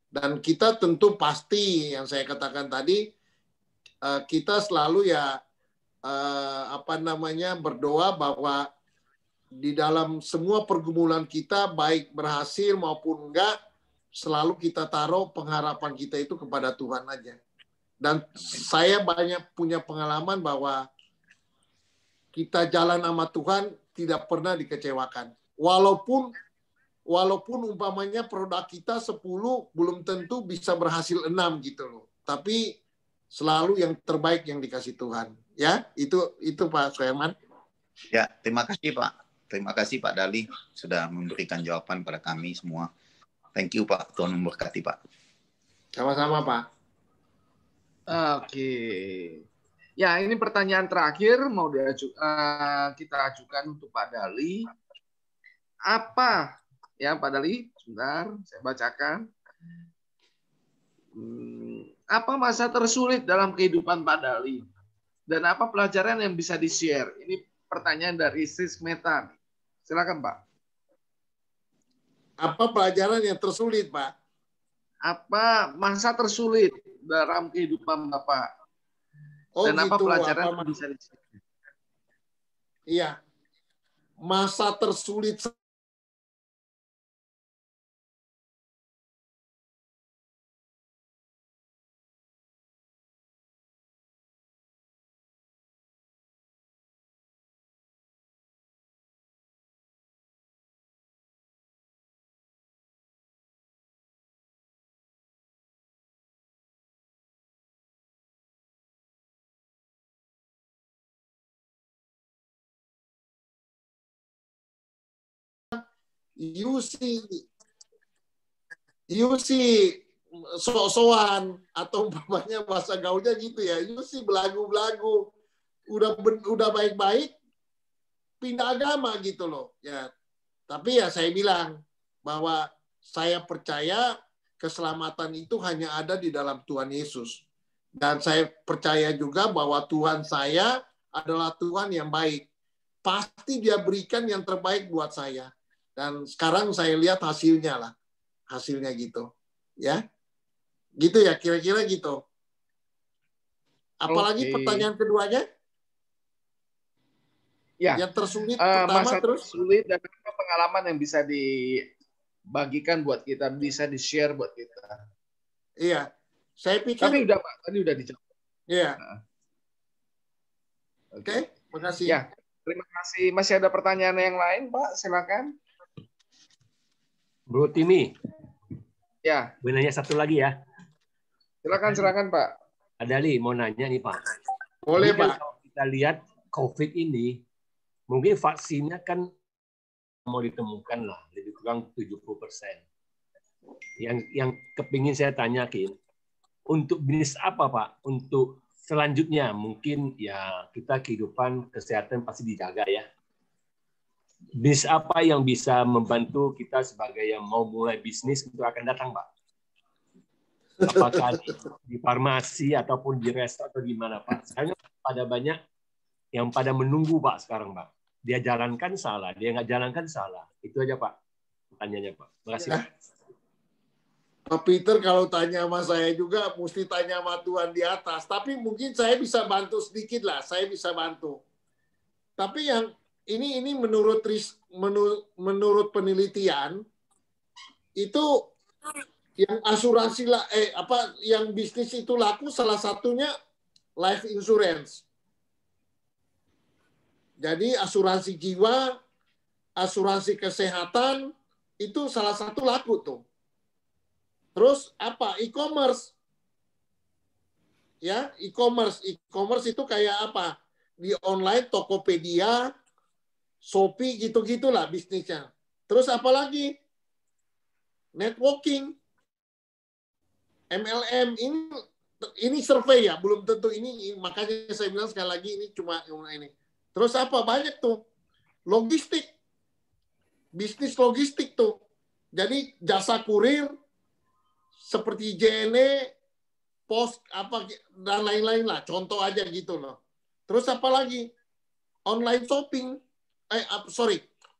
Dan kita tentu pasti yang saya katakan tadi, kita selalu berdoa bahwa di dalam semua pergumulan kita, baik berhasil maupun enggak, selalu kita taruh pengharapan kita itu kepada Tuhan aja. Dan saya banyak punya pengalaman bahwa kita jalan sama Tuhan tidak pernah dikecewakan. Walaupun umpamanya produk kita 10 belum tentu bisa berhasil 6 gitu loh. Tapi selalu yang terbaik yang dikasih Tuhan. Ya, itu Pak Suherman. Ya, terima kasih Pak. Terima kasih Pak Dali sudah memberikan jawaban pada kami semua. Thank you Pak. Tuhan memberkati Pak. Sama-sama Pak. Oke. Ya, ini pertanyaan terakhir mau kita ajukan untuk Pak Dali. Apa ya Pak Dali? Sebentar, saya bacakan. Apa masa tersulit dalam kehidupan Pak Dali? Dan apa pelajaran yang bisa di-share? Ini pertanyaan dari Sis Meta. Silakan Pak. Apa pelajaran yang tersulit Pak? Apa masa tersulit dalam kehidupan Bapak? Dan apa pelajaran yang bisa di-share? Iya. Masa tersulit you see sok-sokan atau umpamanya bahasa gaulnya gitu ya, you see belagu-belagu udah baik-baik pindah agama gitu loh ya. Tapi ya saya bilang bahwa saya percaya keselamatan itu hanya ada di dalam Tuhan Yesus, dan saya percaya juga bahwa Tuhan saya adalah Tuhan yang baik, pasti Dia berikan yang terbaik buat saya. Dan sekarang saya lihat hasilnya gitu, ya, gitu ya, kira-kira gitu. Apalagi pertanyaan keduanya? Ya. Yang tersulit pertama, masa terus tersulit dan apa pengalaman yang bisa dibagikan buat kita, bisa di-share buat kita. Iya, saya pikir. Tapi udah Pak, tadi udah dijawab. Iya. Oke, makasih. Ya, terima kasih. Masih ada pertanyaan yang lain, Pak? Silakan. Bro Timi. Ya. Gue nanya satu lagi ya. Silakan Pak. Adali mau nanya nih Pak. Boleh Pak. Pak. Kalau kita lihat COVID ini, mungkin vaksinnya kan mau ditemukan lah, lebih kurang 70%. Yang kepingin saya tanyakin, untuk bisnis apa Pak? Untuk selanjutnya mungkin ya kita kehidupan kesehatan pasti dijaga ya. Bisnis apa yang bisa membantu kita sebagai yang mau mulai bisnis untuk akan datang, Pak? Apakah di farmasi ataupun di resto atau di mana, Pak? Sekarang pada banyak yang pada menunggu, Pak, sekarang, Pak. Dia jalankan salah, dia nggak jalankan salah. Itu aja, Pak, pertanyaannya, Pak. Terima kasih. Ya. Pak Peter kalau tanya sama saya juga mesti tanya sama Tuhan di atas. Tapi mungkin saya bisa bantu sedikit lah, saya bisa bantu. Tapi yang ini menurut penelitian itu yang asuransi yang bisnis itu laku salah satunya life insurance. Jadi asuransi jiwa, asuransi kesehatan itu salah satu laku tuh. Terus apa? E-commerce. Ya, e-commerce. E-commerce itu kayak apa? Di online Tokopedia, Shopee gitu-gitulah bisnisnya. Terus apa lagi? Networking. MLM ini survei ya, belum tentu ini, makanya saya bilang sekali lagi ini cuma ini. Terus apa banyak tuh? Logistik. Bisnis logistik tuh. Jadi jasa kurir seperti JNE, pos apa dan lain-lain lah, contoh aja gitu loh. Terus apa lagi? Online shopping.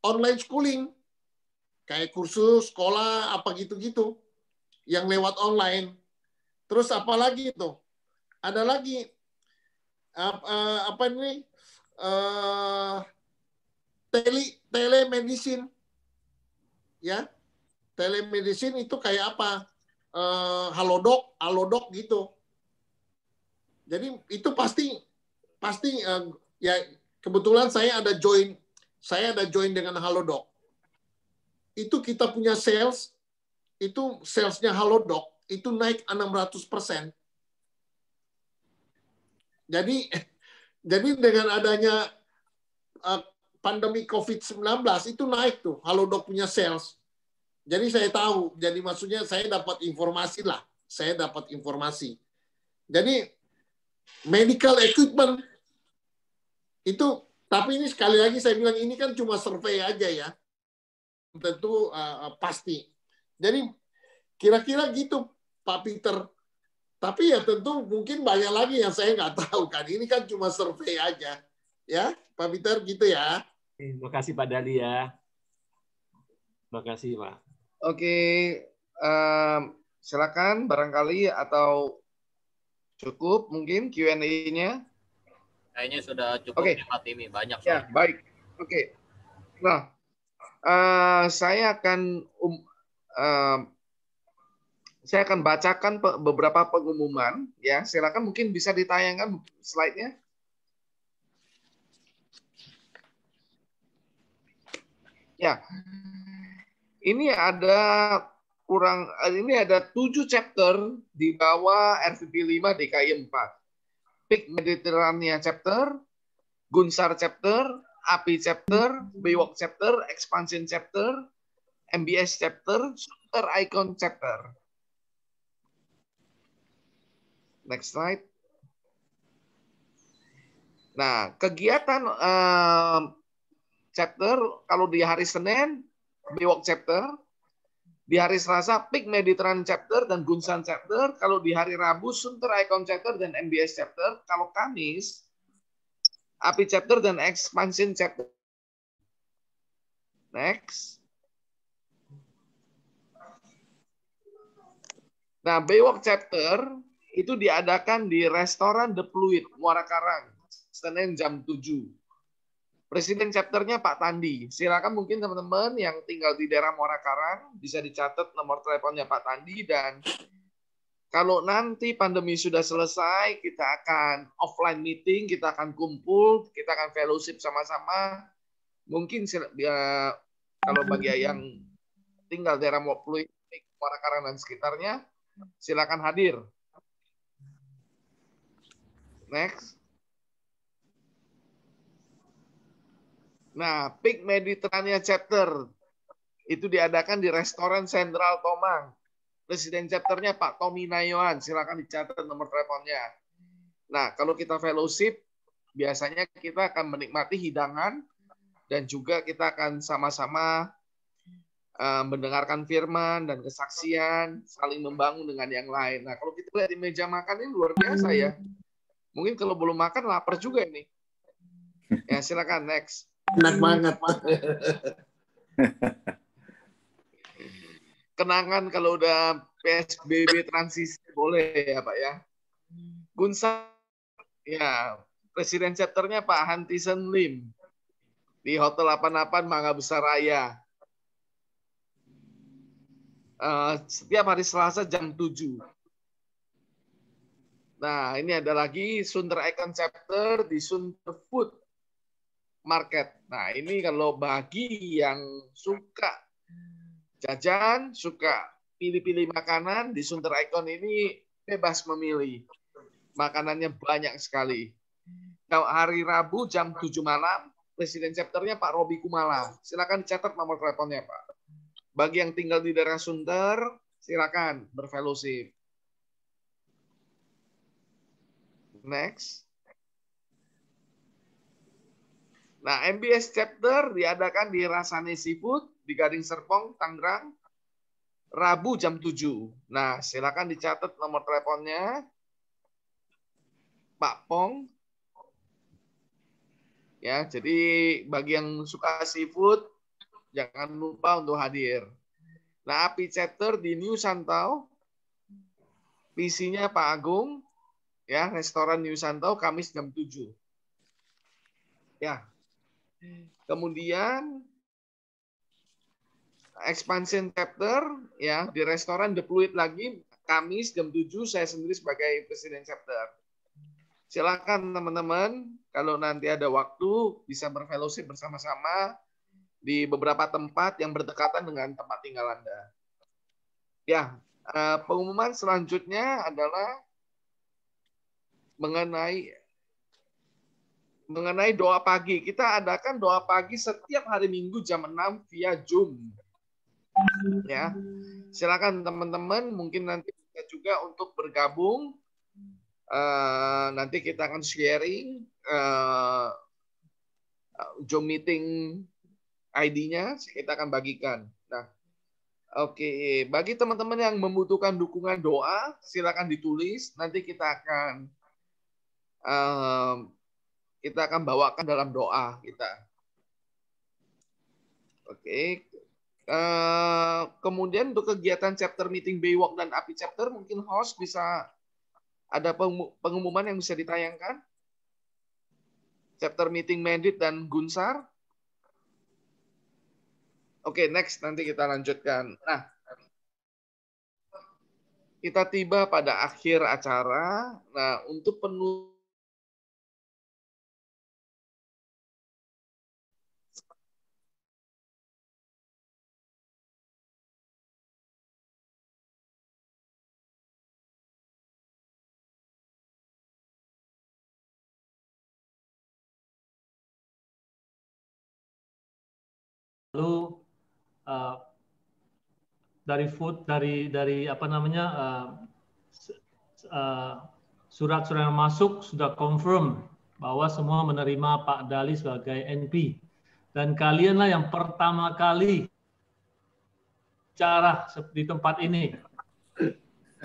Online schooling. Kayak kursus, sekolah, apa gitu-gitu. Yang lewat online. Terus apa lagi itu? Ada lagi telemedicine. Ya. Telemedicine itu kayak apa? Halodoc gitu. Jadi itu pasti ya kebetulan saya ada join dengan Halodoc. Itu kita punya sales, itu salesnya Halodoc itu naik 600%. Jadi dengan adanya pandemi COVID-19 itu naik tuh Halodoc punya sales. Jadi saya tahu, jadi maksudnya saya dapat informasi lah. Saya dapat informasi. Jadi medical equipment itu, tapi ini sekali lagi saya bilang ini kan cuma survei aja ya. Tentu pasti. Jadi kira-kira gitu Pak Peter. Tapi ya tentu mungkin banyak lagi yang saya nggak tahu kan. Ini kan cuma survei aja. Ya Pak Peter gitu ya. Terima kasih Pak Dali ya. Terima kasih Pak. Oke, silakan barangkali atau cukup mungkin Q&A-nya. Kayaknya sudah cukup ya Pak Timi, banyak. Ya, baik. Oke. Nah, saya akan bacakan beberapa pengumuman ya. Silakan mungkin bisa ditayangkan slide-nya. Ya. Ini ada 7 chapter di bawah RVP 5 DKI 4. Peak Mediterranean chapter, Gunsar chapter, API chapter, Baywalk chapter, Expansion chapter, MBS chapter, Super Icon chapter. Next slide. Nah, kegiatan chapter kalau di hari Senin Baywalk chapter, di hari Selasa Peak Mediterranean chapter dan Gunsan chapter, kalau di hari Rabu Sunter Icon chapter dan MBS chapter, kalau Kamis API chapter dan Expansion chapter. Next. Nah, Baywalk chapter itu diadakan di restoran The Pluit, Muara Karang, Senin jam 7. Presiden chapternya Pak Tandi. Silakan mungkin teman-teman yang tinggal di daerah Muara Karang bisa dicatat nomor teleponnya Pak Tandi, dan kalau nanti pandemi sudah selesai kita akan offline meeting, kita akan kumpul, kita akan fellowship sama-sama. Mungkin kalau bagi yang tinggal daerah Muara Karang dan sekitarnya silakan hadir. Next. Nah, Peak Mediterranean chapter itu diadakan di Restoran Sentral Tomang. Presiden chapternya Pak Tommy Nayoan. Silakan dicatat nomor teleponnya. Nah, kalau kita fellowship, biasanya kita akan menikmati hidangan dan juga kita akan sama-sama mendengarkan firman dan kesaksian, saling membangun dengan yang lain. Nah, kalau kita lihat di meja makan ini luar biasa ya. Mungkin kalau belum makan lapar juga ini. Ya, silakan next. Enak banget. Kenangan kalau udah PSBB transisi boleh ya Pak ya. Gunsar, ya Presiden chapternya Pak Hantisen Lim di Hotel 88 Mangga Besar Raya. Setiap hari Selasa jam 7. Nah, ini ada lagi Sunter Icon chapter di Sunter Food Market. Nah, ini kalau bagi yang suka jajan, suka pilih-pilih makanan, di Sunter Icon ini bebas memilih. Makanannya banyak sekali. Nah, hari Rabu jam 7 malam, Presiden chapternya Pak Robi Kumala. Silakan dicatat nomor teleponnya, Pak. Bagi yang tinggal di daerah Sunter, silakan berfellowship. Next. Nah, MBS chapter diadakan di Rasane Seafood di Gading Serpong, Tangerang, Rabu jam 7. Nah, silakan dicatat nomor teleponnya Pak Pong. Ya, jadi bagi yang suka seafood, jangan lupa untuk hadir. Nah, API chapter di New Santau, PC-nya Pak Agung, ya, restoran New Santau, Kamis jam 7. Ya. Kemudian expansion chapter, ya, di restoran The Pluit lagi, Kamis jam 7, saya sendiri sebagai Presiden chapter. Silakan teman-teman, kalau nanti ada waktu, bisa berfellowship bersama-sama di beberapa tempat yang berdekatan dengan tempat tinggal Anda. Ya, pengumuman selanjutnya adalah mengenai doa pagi. Kita adakan doa pagi setiap hari Minggu jam 6 via Zoom. Ya, silakan teman-teman, mungkin nanti bisa juga untuk bergabung. Nanti kita akan sharing Zoom meeting ID-nya, kita akan bagikan. Nah, oke, bagi teman-teman yang membutuhkan dukungan doa, silakan ditulis. Nanti kita akan bawakan dalam doa kita. Oke. Kemudian untuk kegiatan chapter meeting Baywalk dan API chapter, mungkin host bisa ada pengumuman yang bisa ditayangkan. Chapter meeting Medit dan Gunsar. Oke, next, nanti kita lanjutkan. Nah, kita tiba pada akhir acara. Nah, untuk penutup lalu dari food dari apa namanya surat-surat yang masuk sudah confirm bahwa semua menerima Pak Dali sebagai NP, dan kalianlah yang pertama kali bicara di tempat ini.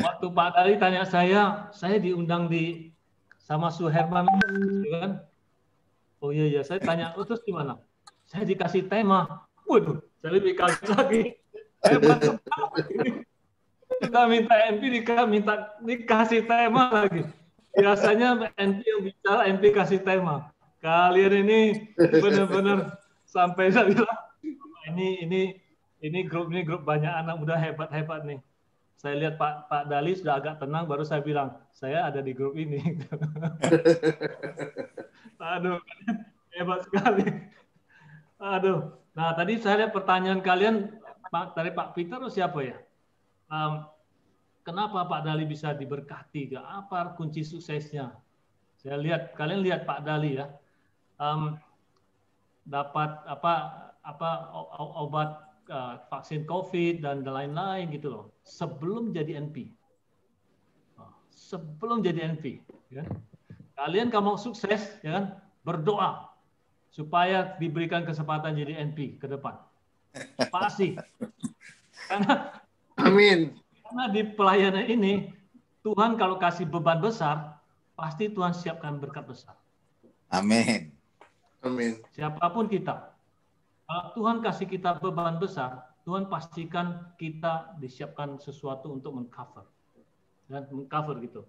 Waktu Pak Dali tanya saya diundang sama Suherman, kan? Oh iya, saya tanya, oh, terus gimana? Saya dikasih tema. Waduh, saya lebih kaget lagi. Kita minta NP, dikasih tema lagi. Biasanya NP yang bicara, NP kasih tema. Kalian ini benar-benar sampai saya bilang, ini grup banyak anak muda hebat-hebat nih. Saya lihat Pak Dali sudah agak tenang, baru saya bilang, saya ada di grup ini. Aduh, hebat sekali. Aduh. Nah, tadi saya lihat pertanyaan kalian dari Pak Peter atau siapa ya? Kenapa Pak Dali bisa diberkati? Apa kunci suksesnya? Saya lihat, kalian lihat Pak Dali ya, dapat obat vaksin COVID dan lain-lain gitu loh. Sebelum jadi NP, ya. Kalian kalau mau sukses, ya kan, berdoa supaya diberikan kesempatan jadi NP ke depan. Pasti. Karena Amin. Karena di pelayanan ini, Tuhan kalau kasih beban besar, pasti Tuhan siapkan berkat besar. Amin. Amin. Siapapun kita, kalau Tuhan kasih kita beban besar, Tuhan pastikan kita disiapkan sesuatu untuk mengcover dan mengcover gitu.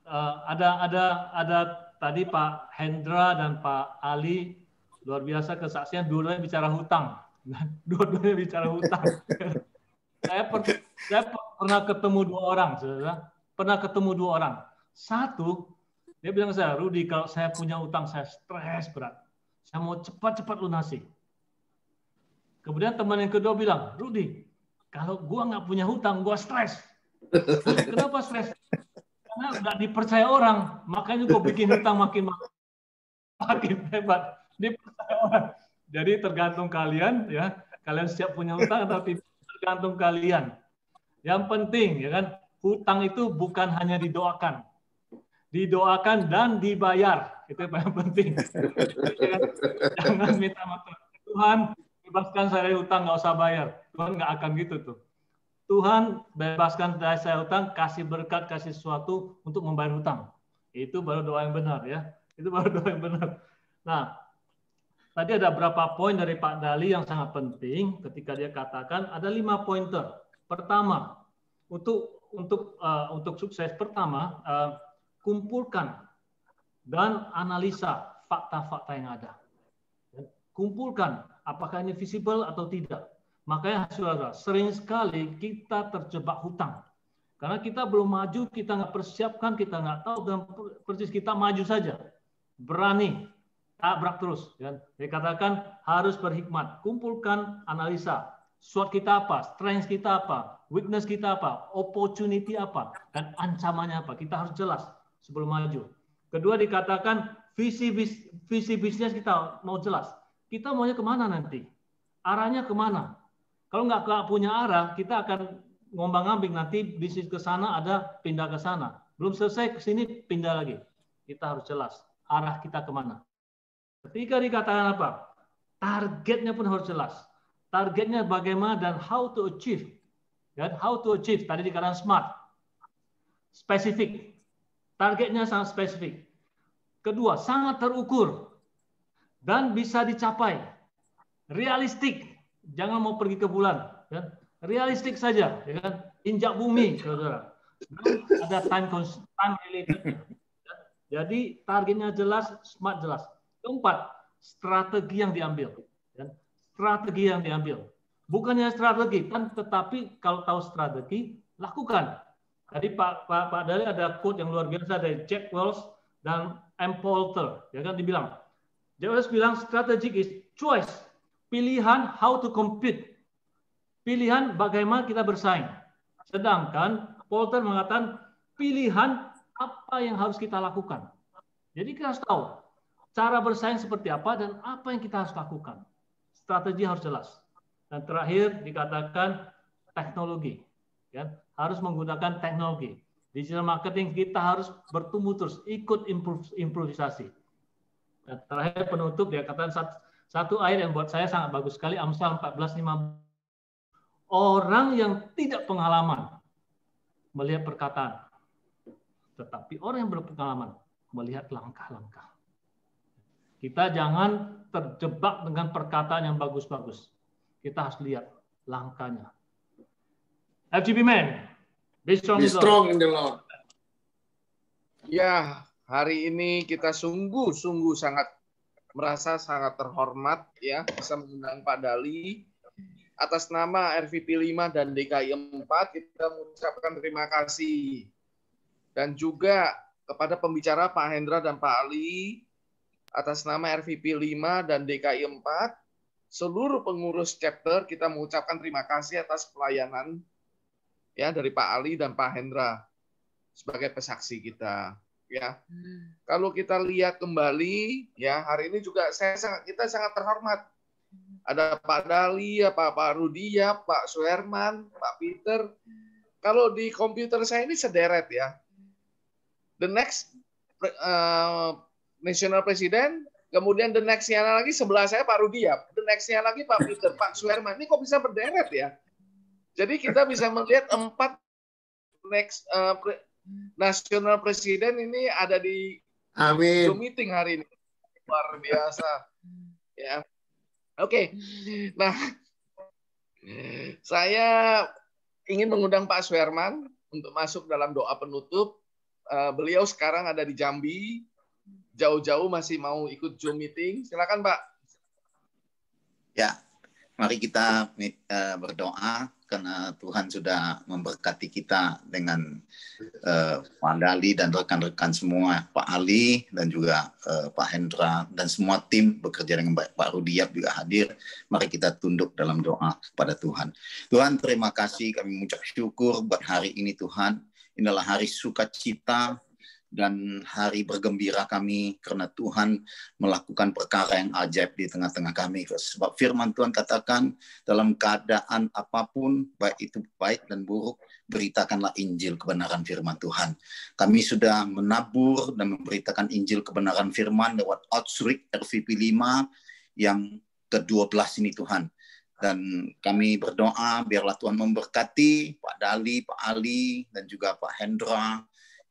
Ada tadi Pak Hendra dan Pak Ali luar biasa kesaksian, dua-duanya bicara hutang, dua-duanya bicara hutang. Saya pernah ketemu dua orang, saudara. Pernah ketemu dua orang. Satu, dia bilang ke saya, Rudy, kalau saya punya utang, saya stres berat. Saya mau cepat-cepat lunasi. Kemudian teman yang kedua bilang, Rudy, kalau gua nggak punya hutang, gua stres. Kenapa stres? Karena nggak dipercaya orang, makanya gua bikin hutang makin hebat. Dipercaya orang. Jadi tergantung kalian, ya. Kalian siap punya hutang atau tidak? Tergantung kalian. Yang penting, ya kan, hutang itu bukan hanya didoakan dan dibayar. Itu yang paling penting. Jangan minta maaf. Tuhan, bebaskan saya dari hutang, nggak usah bayar. Tuhan nggak akan gitu tuh. Tuhan bebaskan dari saya hutang, kasih berkat, kasih sesuatu untuk membayar hutang. Itu baru doa yang benar, ya. Itu baru doa yang benar. Nah, tadi ada beberapa poin dari Pak Dali yang sangat penting ketika dia katakan ada 5 pointer. Pertama, untuk sukses pertama, kumpulkan dan analisa fakta-fakta yang ada. Kumpulkan apakah ini visible atau tidak. Makanya saudara, sering sekali kita terjebak hutang. Karena kita belum maju, kita nggak persiapkan, kita nggak tahu, dan persis kita maju saja. Berani, tabrak terus. Dikatakan harus berhikmat. Kumpulkan analisa. SWOT kita apa, strength kita apa, weakness kita apa, opportunity apa, dan ancamannya apa. Kita harus jelas sebelum maju. Kedua dikatakan visi bisnis kita mau jelas. Kita maunya kemana nanti? Arahnya kemana? Kalau nggak punya arah, kita akan ngombang-ambing, nanti bisnis ke sana ada, pindah ke sana. Belum selesai ke sini, pindah lagi. Kita harus jelas arah kita kemana. Ketiga dikatakan apa? Targetnya pun harus jelas. Targetnya bagaimana dan how to achieve. Dan how to achieve, tadi dikatakan smart. Spesifik. Targetnya sangat spesifik. Kedua, sangat terukur. Dan bisa dicapai. Realistik. Jangan mau pergi ke bulan. Ya. Realistik saja. Ya kan? Injak bumi, saudara. Ada time related. Jadi targetnya jelas, smart jelas. Keempat, strategi yang diambil. Strategi yang diambil. Bukannya strategi, kan, tetapi kalau tahu strategi, lakukan. Tadi Pak Dali ada quote yang luar biasa dari Jack Welch dan M. Poulter. Ya kan, dibilang. Jack Welch bilang, strategic is choice. Pilihan how to compete. Pilihan bagaimana kita bersaing. Sedangkan Poulter mengatakan, pilihan apa yang harus kita lakukan. Jadi kita harus tahu cara bersaing seperti apa dan apa yang kita harus lakukan. Strategi harus jelas. Dan terakhir dikatakan teknologi. Ya, harus menggunakan teknologi. Digital marketing kita harus bertumbuh terus, ikut improvisasi. Dan terakhir penutup dia katakan satu ayat yang buat saya sangat bagus sekali, Amsal 14:15. Orang yang tidak pengalaman melihat perkataan, tetapi orang yang berpengalaman melihat langkah-langkah. Kita jangan terjebak dengan perkataan yang bagus-bagus. Kita harus lihat langkahnya. FGB Man, be strong in the Lord. Ya, hari ini kita sungguh-sungguh merasa sangat terhormat ya bisa mengundang Pak Dali. Atas nama RVP 5 dan DKI 4 kita mengucapkan terima kasih. Dan juga kepada pembicara Pak Hendra dan Pak Ali, atas nama RVP 5 dan DKI 4, seluruh pengurus chapter kita mengucapkan terima kasih atas pelayanan ya dari Pak Ali dan Pak Hendra sebagai pesaksi kita. Ya, kalau kita lihat kembali, ya hari ini juga kita sangat terhormat. Ada Pak Dali, ya Pak Rudi, ya Pak Suherman, Pak Peter. Kalau di komputer saya ini sederet ya. The next National President, Kemudian the next-nya lagi sebelah saya Pak Rudiap. The next-nya lagi Pak Peter, Pak Suherman. Ini kok bisa berderet ya? Jadi kita bisa melihat 4 next nasional presiden ini ada di Zoom meeting hari ini. Luar biasa. Ya. Oke. Nah, saya ingin mengundang Pak Suherman untuk masuk dalam doa penutup. Beliau sekarang ada di Jambi. Jauh-jauh masih mau ikut Zoom meeting. Silakan, Pak. Ya, mari kita berdoa karena Tuhan sudah memberkati kita dengan Pak Dali dan rekan-rekan semua, Pak Ali dan juga Pak Hendra dan semua tim bekerja dengan baik. Pak Rudiap juga hadir. Mari kita tunduk dalam doa kepada Tuhan. Tuhan, terima kasih, kami mengucap syukur buat hari ini Tuhan. Inilah hari sukacita dan hari bergembira kami karena Tuhan melakukan perkara yang ajaib di tengah-tengah kami. Sebab firman Tuhan katakan dalam keadaan apapun, baik itu baik dan buruk, beritakanlah Injil kebenaran firman Tuhan. Kami sudah menabur dan memberitakan Injil kebenaran firman lewat Outreach RVP 5 yang ke-12 ini Tuhan. Dan kami berdoa biarlah Tuhan memberkati Pak Dali, Pak Ali, dan juga Pak Hendra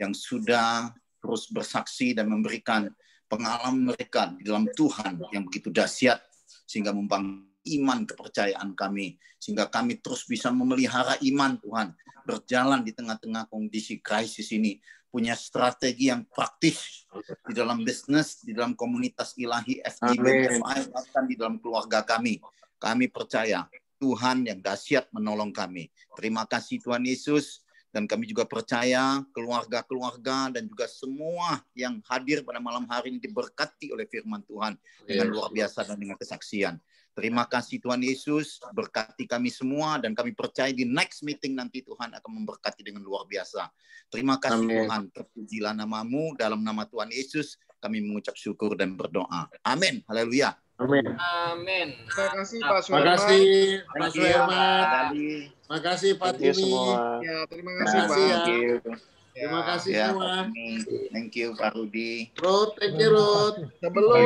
yang sudah terus bersaksi dan memberikan pengalaman mereka di dalam Tuhan yang begitu dahsyat sehingga membangun iman kepercayaan kami sehingga kami terus bisa memelihara iman Tuhan, berjalan di tengah-tengah kondisi krisis ini, punya strategi yang praktis di dalam bisnis, di dalam komunitas ilahi FGBMFI, bahkan di dalam keluarga kami. Kami percaya Tuhan yang dahsyat menolong kami. Terima kasih Tuhan Yesus. Dan kami juga percaya keluarga-keluarga dan juga semua yang hadir pada malam hari ini diberkati oleh firman Tuhan dengan luar biasa dan dengan kesaksian. Terima kasih Tuhan Yesus, berkati kami semua dan kami percaya di next meeting nanti Tuhan akan memberkati dengan luar biasa. Terima kasih Tuhan, terpujilah namamu, dalam nama Tuhan Yesus kami mengucap syukur dan berdoa. Amin. Haleluya. Amin. Amin. Terima kasih Pak Suherman. Terima kasih Pak Suherman. Terima kasih Pak Timi. Ya, terima kasih Pak. Terima kasih semua. Thank you Pak Rudi. Ruth, thank you Ruth. Sebelum